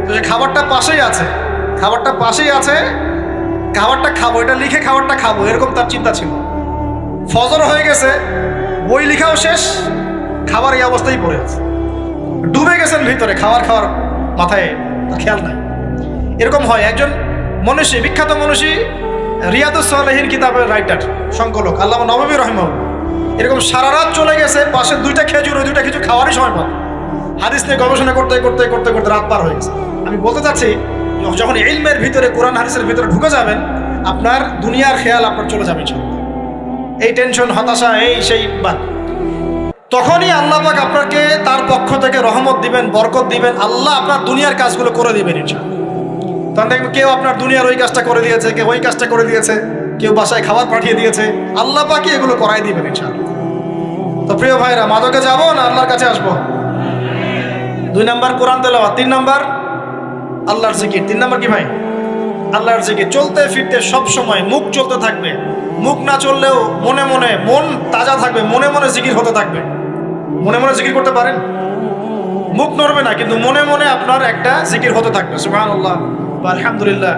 তো যে খাবারটা পাশেই আছে, খাবারটা খাবো, এটা লিখে খাবারটা খাবো, এরকম তার চিন্তা ছিল। ফজর হয়ে গেছে, বই লিখাও শেষ, খাবার এই অবস্থায় পড়ে আছে, ডুবে গেছেন ভিতরে, খাওয়ার মাথায় খেয়াল নাই। এরকম হয়। একজন মনীষী, বিখ্যাত মনীষী, রিয়াদুস সালেহীন কিতাবের রাইটার, সংকলক আল্লামা নববী রাহিমাহুল্লাহ, এরকম সারা রাত চলে গেছে, পাশে 2টা খেজুর, ওই 2টা খেজুর খাওয়ারই সময় পান। হাদিস নিয়ে গবেষণা করতে রাত পার হয়ে গেছে। আমি বলতে চাচ্ছি, যখন ইলমের ভিতরে, কোরআন হাদিসের ভিতরে ঢুকে যাবেন, আপনার দুনিয়ার খেয়াল আপনার চলে যাবে, এই টেনশন, হতাশা, এই সেই বাদ। তখনই আল্লাহ পাক আপনাকে তার পক্ষ থেকে রহমত দিবেন, বরকত দিবেন, আল্লাহ আপনার দুনিয়ার কাজগুলো করে দিবেন ইনশাআল্লাহ। তখন দেখবেন কেউ আপনার দুনিয়ার ওই কাজটা করে দিয়েছে, কেউ ওই কাজটা করে দিয়েছে, কেউ বাসায় খাবার পাঠিয়ে দিয়েছে, আল্লাহ পাকই এগুলো করাই দিবেন ইনশাআল্লাহ। তো প্রিয় ভাইরা, মাদকে যাবো না আল্লাহর কাছে আসবো? 2 নাম্বার কোরআন তেলাওয়াত, 3 নাম্বার আল্লাহর জিকির। 3 নাম্বার কি ভাই? আল্লাহর জিকির। চলতে ফিরতে সব সময় মুখ চলতে থাকবে, মুখ না চললেও মনে মনে মন তাজা থাকবে, মনে মনে জিকির হতে থাকবে। মনে মনে জিকির করতে পারেন, মুখ নড়বে না, কিন্তু মনে মনে আপনার একটা জিকির হতে থাকবে। সুবহানাল্লাহ, আলহামদুলিল্লাহ,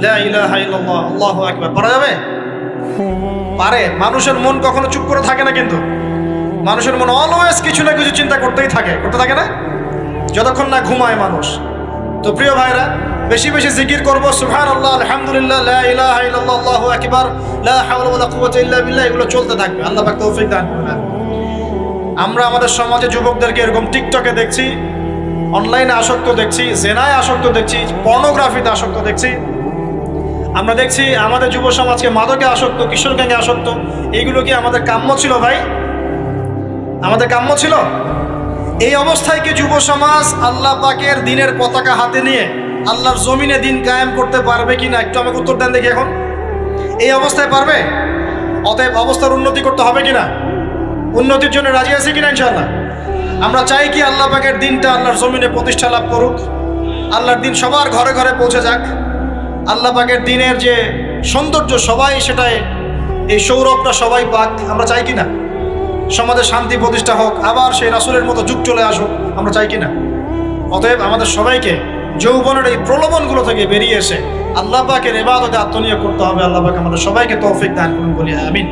লা ইলাহা ইল্লাল্লাহ, আল্লাহু আকবার। পারা যাবে? পারে। মানুষের মন কখনো চুপ করে থাকে না, কিন্তু মানুষের মন অলওয়েজ কিছু না কিছু চিন্তা করতে থাকে না, যতক্ষণ না ঘুমায় মানুষ। তো প্রিয় ভাইরা, বেশি বেশি জিকির করব, সুবহানাল্লাহ, আলহামদুলিল্লাহ, লা ইলাহা ইল্লাল্লাহ, আল্লাহু আকবার, লা হাওলা ওয়ালা কুওয়াতা ইল্লা বিল্লাহ, এগুলো চলতে থাকবে। আল্লাহ পাক তৌফিক দান করুন। আমরা আমাদের সমাজে যুবকদেরকে এরকম টিকটকে দেখছি, অনলাইনে আসক্ত দেখছি, জেনায় আসক্ত দেখছি, পর্নোগ্রাফিতে আসক্ত দেখছি। আমরা দেখছি আমাদের যুব সমাজকে মাদকে আসক্ত, কিশোর গ্যাংয়ে আসক্ত। এইগুলো কি আমাদের কাম্য ছিল ভাই? আমাদের কাম্য ছিল? এই অবস্থায় কি যুব সমাজ আল্লাহ পাকের দিনের পতাকা হাতে নিয়ে আল্লাহর জমিনে দিন কায়েম করতে পারবে কিনা, একটু আমাকে উত্তর দেন দেখি। এখন এই অবস্থায় পারবে? অতএব অবস্থার উন্নতি করতে হবে কিনা, উন্নতির জন্য রাজি আছি কিনা ইনশাআল্লাহ? আমরা চাই কি আল্লাহ পাকের দিনটা আল্লাহর জমিনে প্রতিষ্ঠা লাভ করুক, আল্লাহর দিন সবার ঘরে ঘরে পৌঁছে যাক, আল্লাহ পাকের দিনের যে সৌন্দর্য সবাই সেটাই, এই সৌরভটা সবাই পাক। আমরা চাই কিনা সমাজে শান্তি প্রতিষ্ঠা হোক, আবার সেই রাসূলের মতো যুগ চলে আসুক? আমরা চাই কিনা? অতএব আমাদের সবাইকে যৌবনের এই প্রলোভনগুলো থেকে বেরিয়ে এসে আল্লাহ পাকের ইবাদতে আত্মনিয়োগ করতে হবে। আল্লাহ পাক আমাদের সবাইকে তৌফিক দান করুন, বলি আমিন।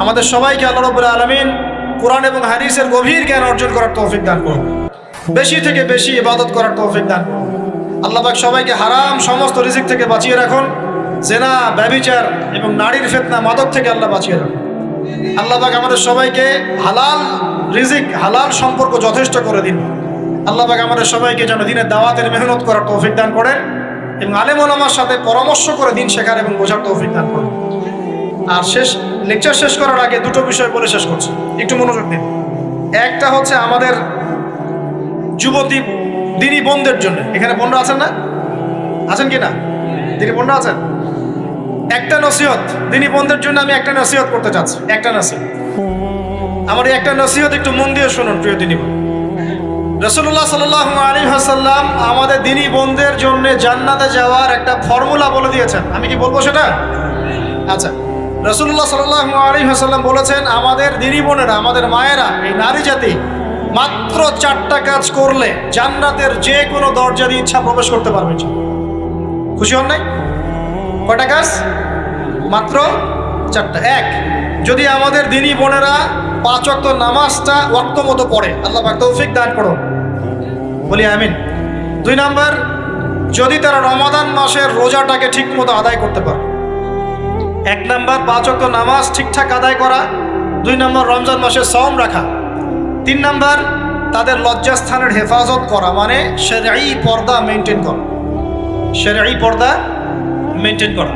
আমাদের সবাইকে আল্লাহ রাব্বুল আলামিন কোরআন এবং হাদিসের গভীর জ্ঞান অর্জন করার তৌফিক দান করুন, বেশি থেকে বেশি ইবাদত করার তৌফিক দান করুন। আল্লাহ পাক সবাইকে হারাম সমস্ত রিজিক থেকে বাঁচিয়ে রাখুন, জেনা, ব্যভিচার এবং নারীর ফিতনা, মাদক থেকে আল্লাহ বাঁচিয়ে রাখুন। আল্লাহ পাক আমাদের সবাইকে হালাল রিজিক, হালাল সম্পর্ক যথেষ্ট করে দিন। আল্লাহ পাক আমাদের সবাইকে যেন দিনের দাওয়াতের মেহনত করার তৌফিক দান করেন এবং আলেম ওলামার সাথে পরামর্শ করে দিন শেখার এবং বোঝার তৌফিক দান করেন। আর লেকচার শেষ করার আগে 2টো বিষয় বলে শেষ করছি, একটু মনোযোগ দিন। একটা হচ্ছে আমাদের যুবতী দিনী বোনদের জন্য। এখানে বোনরা আছেন না? আছেন কি না? দিনী বোনরা আছেন? একটা নসিহত দিনী বোনদের জন্য আমি একটা নসিহত করতে চাচ্ছি, একটা নসিহত। আমার এই একটা নসিহত একটু মন দিয়ে শুনুন প্রিয় দিনী বোন। রাসূলুল্লাহ সাল্লাল্লাহু আলাইহি ওয়াসাল্লাম আমাদের দ্বীনি বোনদের জন্য জান্নাতে যাওয়ার একটা ফর্মুলা বলে দিয়েছেন। আমি কি বলবো সেটা? আচ্ছা, রাসূলুল্লাহ সাল্লাল্লাহু আলাইহি ওয়াসাল্লাম বলেছেন আমাদের দ্বীনি বোনেরা, আমাদের মায়েরা, এই নারী জাতি মাত্র 4টা কাজ করলে জান্নাতের যে কোনো দরজা দিয়ে ইচ্ছা প্রবেশ করতে পারবে। খুশি হন নাই? কয়টা কাজ? মাত্র 4টা। এক, যদি আমাদের দ্বীনি বোনেরা 5 ওয়াক্ত নামাজটা ওয়াক্ত মতো পড়ে, আল্লাহ পাক তৌফিক দান করুন, বলি আমিন। 2 নাম্বার, যদি তারা রমাদান মাসের রোজাটাকে ঠিক মতো আদায় করতে পারে। 1 নাম্বার 5 ওয়াক্ত নামাজ ঠিকঠাক আদায় করা, 2 নাম্বার রমজান মাসে সওম রাখা, 3 নাম্বার তাদের লজ্জাস্থানের হেফাজত করা, মানে শরঈ পর্দা মেনটেন করা, শরঈ পর্দা মেনটেন করা।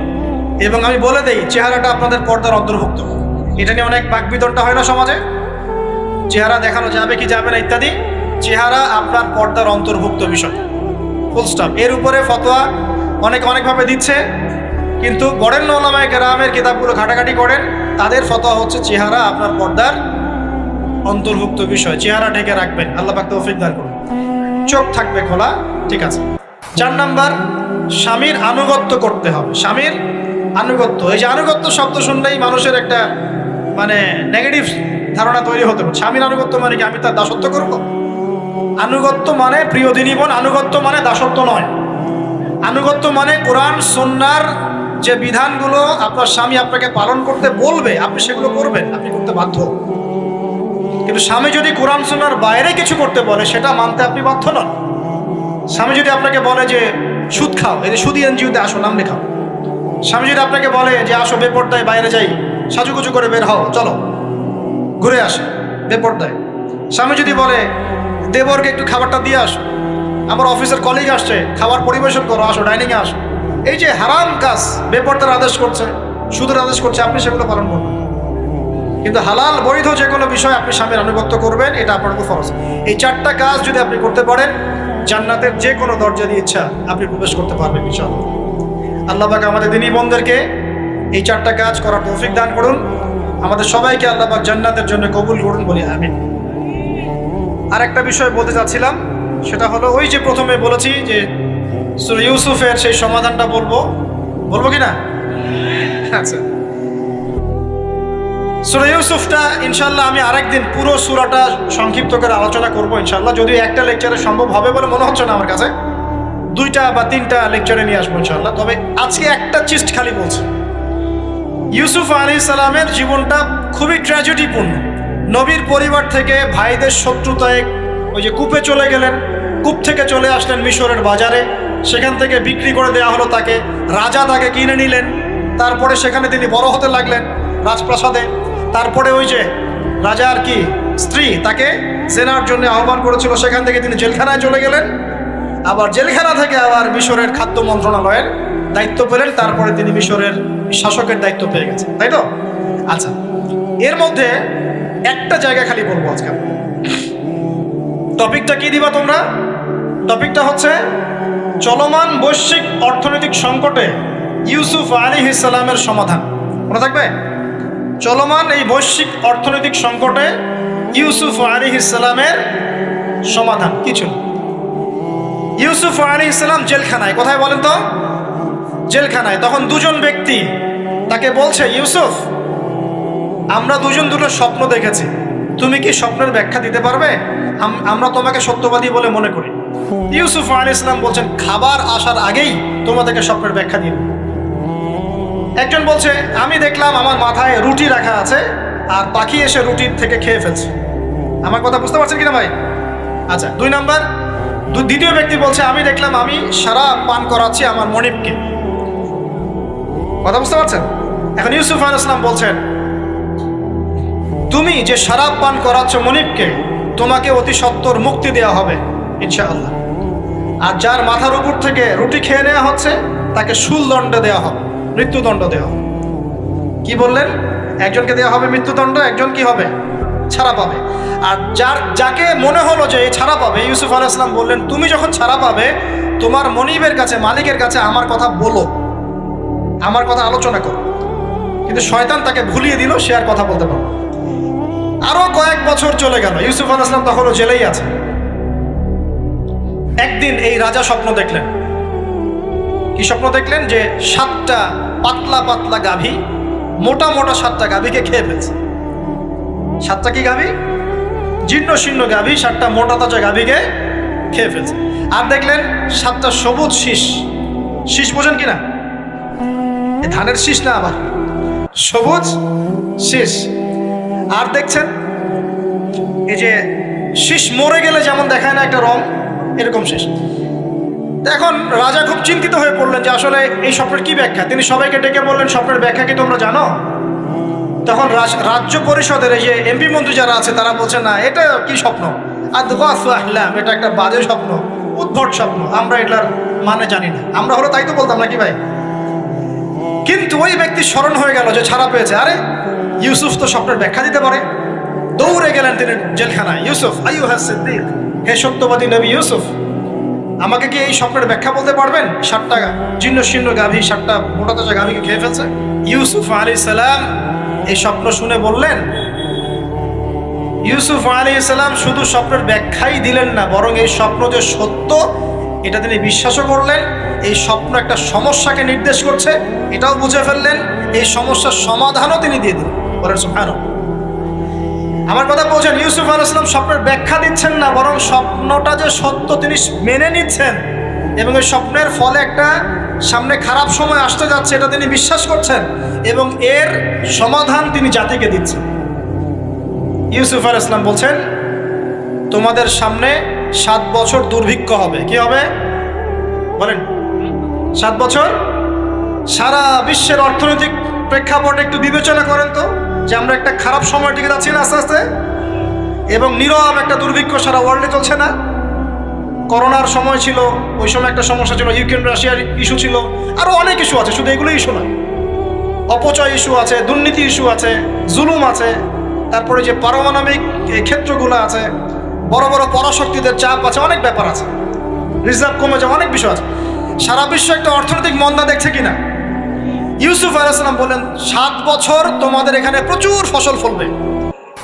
এবং আমি বলে দেই, চেহারাটা আপনাদের পর্দার অন্তর্ভুক্ত। এটা নিয়ে অনেক বাকবিতণ্ডা হয় না সমাজে, চেহারা দেখানো যাবে কি যাবে না ইত্যাদি। চেহারা আপনার পর্দার অন্তর্ভুক্ত বিষয়, ফুল স্টপ। এর উপরে ফতোয়া অনেকভাবে দিচ্ছে, কিন্তু বরেণ্য উলামায়ে কেরামের কিতাবগুলো ঘাটাঘাটি করেন, তাদের ফতোয়া হচ্ছে চেহারা আপনার পর্দার অন্তর্ভুক্ত বিষয়, চেহারা ঢেকে রাখবেন, আল্লাহ পাক তৌফিক দান করুন। চোখ থাকবে খোলা, ঠিক আছে। 4 নাম্বার, স্বামীর আনুগত্য করতে হবে। স্বামীর আনুগত্য, এই যে আনুগত্য শব্দ শুনলেই মানুষের একটা মানে নেগেটিভ ধারণা তৈরি হতে পারে। স্বামীর আনুগত্য মানে কি আমি তার দাসত্ব করব? আনুগত্য মানে, প্রিয় দ্বীনি বোন, আনুগত্য মানে দাসত্ব নয়। আনুগত্য মানে কোরআন সুন্নাহর যে বিধানগুলো আপনার স্বামী আপনাকে পালন করতে বলবে, আপনি সেগুলো করবেন, আপনি করতে বাধ্য। কিন্তু স্বামী যদি কোরআন সুন্নাহর বাইরে কিছু করতে বলে, সেটা মানতে আপনি বাধ্য নন। স্বামী যদি আপনাকে বলে যে সুদ খাও, এই যে সুদী এনজিওতে আসো, নাম লেখাও। স্বামী যদি আপনাকে বলে যে আসো বেপরদায় বাইরে যাই, সাজুগুজু করে বের হও, চলো ঘুরে আসে বেপরদায়। স্বামী যদি বলে দেবরকে একটু খাবারটা দিয়ে আসো, আমার অফিসের কলিগ আসছে, খাবার পরিবেশন করো, আসো ডাইনিংয়ে আসো। এই যে হারাম কাজ, বেপরদার আদেশ করছে, সুদের আদেশ করছে, আপনি সেগুলো পালন করবেন। কিন্তু হালাল বৈধ যে কোনো বিষয় আপনি স্বামীর আনুগত্য করবেন, এটা আপনার উপর ফরজ। এই 4টা কাজ যদি আপনি করতে পারেন, জান্নাতের যে কোনো দরজা দিয়ে ইচ্ছা আপনি প্রবেশ করতে পারবেন ইনশাআল্লাহ। আল্লাহ পাক আমাদের দ্বীনি বোনদেরকে এই 4টা কাজ করার তৌফিক দান করুন। আমাদের সবাইকে আল্লাহ পাক জান্নাতের জন্য কবুল করুন, বলি আমিন। আর একটা বিষয় বলতে চাচ্ছিলাম, সেটা হলো ওই যে প্রথমে বলেছি যে সূরা ইউসুফের সেই সমাধানটা বলবো কি না? আচ্ছা, সূরা ইউসুফটা ইনশাআল্লাহ আমি আরেকদিন পুরো সূরাটা সংক্ষিপ্ত করে আলোচনা করব ইনশাআল্লাহ। যদিও একটা লেকচারে সম্ভব হবে বলে মনে হচ্ছে না আমার কাছে, 2টা বা 3টা লেকচারে নিয়ে আসবো ইনশাআল্লাহ। তবে আজকে একটা চিস্ট খালি বলছি। ইউসুফ আলাইহিস সালামের জীবনটা খুবই ট্র্যাজেডিপূর্ণ। নবীর পরিবার থেকে ভাইদের শত্রুতায় ওই যে কূপে চলে গেলেন, কূপ থেকে চলে আসলেন মিশরের বাজারে, সেখান থেকে বিক্রি করে দেওয়া হলো তাকে, রাজা তাকে কিনে নিলেন। তারপরে সেখানে তিনি বড় হতে লাগলেন রাজপ্রাসাদে। তারপরে ওই যে রাজার কি স্ত্রী তাকে জেনার জন্য আহ্বান করেছিল, সেখান থেকে তিনি জেলখানায় চলে গেলেন। আবার জেলখানা থেকে আবার মিশরের খাদ্য মন্ত্রণালয়ের দায়িত্ব পেলেন। তারপরে তিনি মিশরের শাসকের দায়িত্ব পেয়ে গেছেন, তাই তো? আচ্ছা, এর মধ্যে একটা জায়গা খালি বলবো আজকে। টপিকটা কি দিবা তোমরা? টপিকটা হচ্ছে চলমান বৈশ্বিক অর্থনৈতিক সংকটে ইউসুফ আলাইহিস সালামের সমাধান। মনে থাকবে? চলমান এই বৈশ্বিক অর্থনৈতিক সংকটে ইউসুফ আলাইহিস সালামের সমাধান কিছু। ইউসুফ আলাইহিস সালাম জেলখানায়, কোথায় বলেন তো? জেলখানায়। তখন 2জন ব্যক্তি তাকে বলছে, ইউসুফ, আমরা 2জন দুটো স্বপ্ন দেখেছি, তুমি কি স্বপ্নের ব্যাখ্যা দিতে পারবে? আমরা তোমাকে সত্যবাদী বলে মনে করি। ইউসুফ আলাইহিস সালাম বলছেন, খাবার আসার আগেই তোমাদেরকে স্বপ্নের ব্যাখ্যা দিন। একজন বলছে, আমি দেখলাম আমার মাথায় রুটি রাখা আছে, আর পাখি এসে রুটির থেকে খেয়ে ফেলছে। আমার কথা বুঝতে পারছেন কিনা ভাই? আচ্ছা, 2 নাম্বার, দ্বিতীয় ব্যক্তি বলছে, আমি দেখলাম আমি শরাব পান করাচ্ছি আমার মনিবকে। কথা বুঝতে পারছেন? এখন ইউসুফ আলাইহিস সালাম বলছেন, তুমি যে শরাব পান করাচ্ছ মনিবকে, তোমাকে অতি সত্বর মুক্তি দেওয়া হবে ইনশাআল্লাহ। আর যার মাথার উপর থেকে রুটি খেয়ে নেওয়া হচ্ছে, তাকে শুলদণ্ড দেওয়া হবে, মৃত্যুদণ্ড দেওয়া হবে। কি বললেন? একজনকে দেওয়া হবে মৃত্যুদণ্ড, একজন কি হবে? ছাড়া পাবে। আর যাকে মনে হলো যে এই ছাড়া পাবে, ইউসুফ আলাইহিস সালাম বললেন, তুমি যখন ছাড়া পাবে, তোমার মনিবের কাছে, মালিকের কাছে আমার কথা বলো, আমার কথা আলোচনা করো। কিন্তু শয়তান তাকে ভুলিয়ে দিল, সে আর কথা বলতে পারল। আরো কয়েক বছর চলে গেল, ইউসুফ আলাইহিস সালাম তখনও জেলেই আছে। একদিন এই রাজা স্বপ্ন দেখলেন। কি স্বপ্ন দেখলেন? যে 7টা পাতলা পাতলা গাভী, মোটা মোটা 7টা গাভীকে খেয়ে ফেলছে। 7টা কি গাভী? জীর্ণ শীর্ণ গাভী 7টা মোটা তাজা গাভীকে খেয়ে ফেলছে। আর দেখলেন 7টা সবুজ শীষ। শীষ বোঝেন কিনা? ধানের শীষ না, আবার সবুজ শীষ। আর দেখছেন এই যে শীষ মরে গেলে যেমন দেখায় না একটা রং, এরকম শীষ। এখন রাজা খুব চিন্তিত হয়ে পড়লেন যে আসলে এই স্বপ্নের কি ব্যাখ্যা। তিনি সবাইকে ডেকে বললেন, স্বপ্নের ব্যাখ্যা কি তোমরা জানো? তখন রাজ্য পরিষদের এই যে এমপি মন্ত্রী যারা আছে তারা বলছে, না এটা কি স্বপ্ন, এটা একটা বাজে স্বপ্ন, উদ্ভট স্বপ্ন, আমরা এটার মানে জানি না। আমরা হলো তাই তো বলতাম নাকি ভাই? কিন্তু ওই ব্যক্তি স্মরণ হয়ে গেল যে ছাড়া পেয়েছে, আরে ইউসুফ তো স্বপ্নের ব্যাখ্যা দিতে পারে। দৌড়ে গেলেন তিনি জেলখানায়। ইউসুফ আইয়ুহা সিদ্দিক, হে সত্যবাদী নবী ইউসুফ, আমাকে কি এই স্বপ্নের ব্যাখ্যা বলতে পারবেন? 7টা জীর্ণ শীর্ণ গাভী 7টা মোটা তাজা গাভীকে খেয়ে ফেলছে। ইউসুফ আলাইহিস সালাম এই স্বপ্ন শুনে বললেন, ইউসুফ আলাইহিস সালাম শুধু স্বপ্নের ব্যাখ্যাই দিলেন না, বরং এই স্বপ্ন যে সত্য এটা তিনি বিশ্বাসও করলেন। এই স্বপ্ন একটা সমস্যাকে নির্দেশ করছে এটাও বুঝে ফেললেন। এই সমস্যার সমাধানও তিনি দিয়ে দিলেন। বলেন সুবহানাল্লাহ। আমার কথা বলছেন, ইউসুফ আলাইহিস সালাম স্বপ্নের ব্যাখ্যা দিচ্ছেন না, বরং স্বপ্নটা যে সত্য তিনি মেনে নিচ্ছেন এবং এই স্বপ্নের ফলে একটা সামনে খারাপ সময় আসতে যাচ্ছে এটা তিনি বিশ্বাস করছেন এবং এর সমাধান তিনি জাতিকে দিচ্ছেন। ইউসুফ আলাইহিস সালাম বলছেন, তোমাদের সামনে 7 বছর দুর্ভিক্ষ হবে। কি হবে বলেন? 7 বছর। সারা বিশ্বের অর্থনৈতিক প্রেক্ষাপটে একটু বিবেচনা করেন তো, যে আমরা একটা খারাপ সময়ের দিকে যাচ্ছি না আস্তে আস্তে, এবং নীরব একটা দুর্ভিক্ষ সারা ওয়ার্ল্ডে চলছে না? করোনার সময় ছিল, ওই সময় একটা সমস্যা ছিল, ইউক্রেন রাশিয়ার ইস্যু ছিল, আরও অনেক ইস্যু আছে, শুধু এগুলো ইস্যু নয়। অপচয় ইস্যু আছে, দুর্নীতি ইস্যু আছে, জুলুম আছে, তারপরে যে পারমাণবিক ক্ষেত্রগুলো আছে, বড় বড় পরাশক্তিদের চাপ আছে, অনেক ব্যাপার আছে, রিজার্ভ কমে যাওয়া, অনেক বিষয় আছে। সারা বিশ্ব একটা অর্থনৈতিক মন্দা দেখছে কিনা? ইউসুফ আলাইহিস সালাম বলেন, 7 বছর তোমাদের এখানে প্রচুর ফসল ফলবে।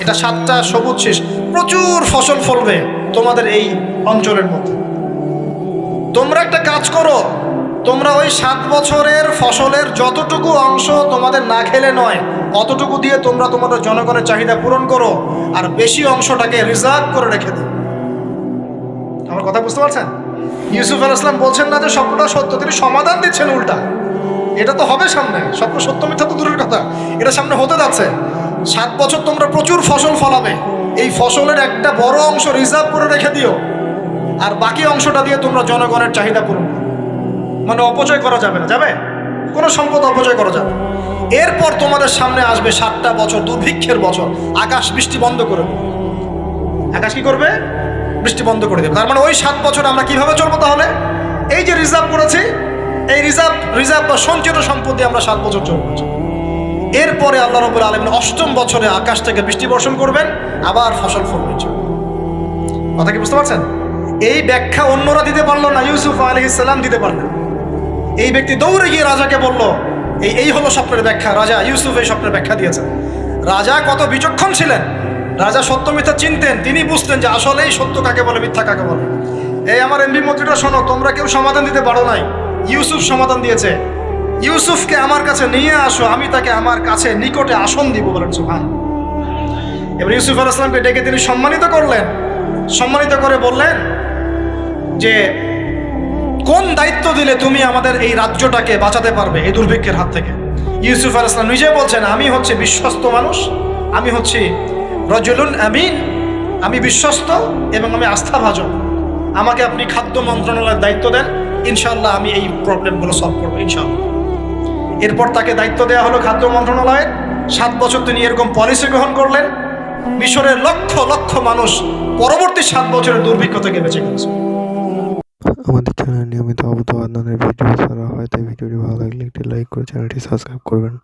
এটা 7টা সবুজ শীষ, প্রচুর ফসল ফলবে তোমাদের এই অঞ্চলের মধ্যে। তোমরা একটা কাজ করো, তোমরা ওই 7 বছরের ফসলের যতটুকু অংশ তোমাদের না খেলে নয়, অতটুকু দিয়ে তোমরা তোমাদের জনগণের চাহিদা পূরণ করো, আর বেশি অংশটাকে রিজার্ভ করে রেখে দিও। আমার কথা বুঝতে পারছেন? ইউসুফ আলাইহিস সালাম বলছেন না যে স্বপ্নটা সত্য, তিনি সমাধান দিচ্ছেন উল্টা। এটা তো হবে সামনে, স্বপ্ন সত্য মিথ্যা তো দূরের কথা, এটা সামনে হতে যাচ্ছে। 7 বছর তোমরা প্রচুর ফসল ফলাবে, এই ফসলের একটা বড় অংশ রিজার্ভ করে রেখে দিও, আর বাকি অংশটা দিয়ে তোমরা জনগণের চাহিদা পূরণ করো। মানে অপচয় করা যাবে না, যাবে কোনো সম্পদ অপচয় করা যাবে। এরপর তোমাদের সামনে আসবে 7টা বছর দুর্ভিক্ষের বছর, আকাশ বৃষ্টি বন্ধ করে দেবে। আকাশ কি করবে? বৃষ্টি বন্ধ করে দেবে। তার মানে ওই 7 বছর আমরা কিভাবে চলবো তাহলে? এই যে রিজার্ভ করেছি, এই রিজার্ভ বা সঞ্চিত সম্পদ দিয়ে আমরা 7 বছর চলবো। এরপরে আল্লাহ রাব্বুল আলামিন 8ম বছরে আকাশ থেকে বৃষ্টি বর্ষণ করবেন, আবার ফসল ফলবে। কথা কি বুঝতে পারছেন? এই ব্যাখ্যা অন্যরা দিতে পারলো না, ইউসুফ আলাইহিস সালাম দিতে পারলেন। এই ব্যক্তি দৌড়ে গিয়ে রাজাকে বলল, এই হলো স্বপ্নের ব্যাখ্যা। রাজা, ইউসুফ এই স্বপ্নের ব্যাখ্যা দিয়েছেন। রাজা কত বিচক্ষণ ছিলেন, রাজা সত্য মিথ্যা চিনতেন। তিনি বুঝতেন যে আসলেই সত্য কাকে বলে, মিথ্যা কাকে বলে। এই আমার এমপি মন্ত্রীরা শোনো, তোমরা কেউ সমাধান দিতে পারো নাই, ইউসুফ সমাধান দিয়েছে। ইউসুফকে আমার কাছে নিয়ে আসো, আমি তাকে আমার কাছে নিকটে আসন দিব। বলেন সুবহানাল্লাহ। এবার ইউসুফ আলাইহিস সালামকে ডেকে তিনি সম্মানিত করলেন। সম্মানিত করে বললেন যে কোন দায়িত্ব দিলে তুমি আমাদের এই রাজ্যটাকে বাঁচাতে পারবে এই দুর্ভিক্ষের হাত থেকে। ইউসুফ আলাইহিস সালাম নিজে বলছেন, আমি হচ্ছে বিশ্বস্ত মানুষ, আমি হচ্ছি রজুলুন আমিন, আমি বিশ্বস্ত এবং আমি আস্থাভাজন। আমাকে আপনি খাদ্য মন্ত্রণালয়ের দায়িত্ব দেন, ইনশাআল্লাহ আমি এই প্রবলেমগুলো সলভ করবো ইনশাআল্লাহ। এরপর তাকে দায়িত্ব দেওয়া হলো খাদ্য মন্ত্রণালয়ের। 7 বছর তিনি এরকম পলিসি গ্রহণ করলেন। মিশরের লক্ষ লক্ষ মানুষ পরবর্তী 7 বছরের দুর্ভিক্ষ থেকে বেঁচে গেছে। আমাদের চ্যানেলে নিয়মিত আবহাওয়া ভিডিও ছাড়া হয়, তাই ভিডিওটি ভালো লাগলে একটি লাইক করে চ্যানেলটি সাবস্ক্রাইব করবেন।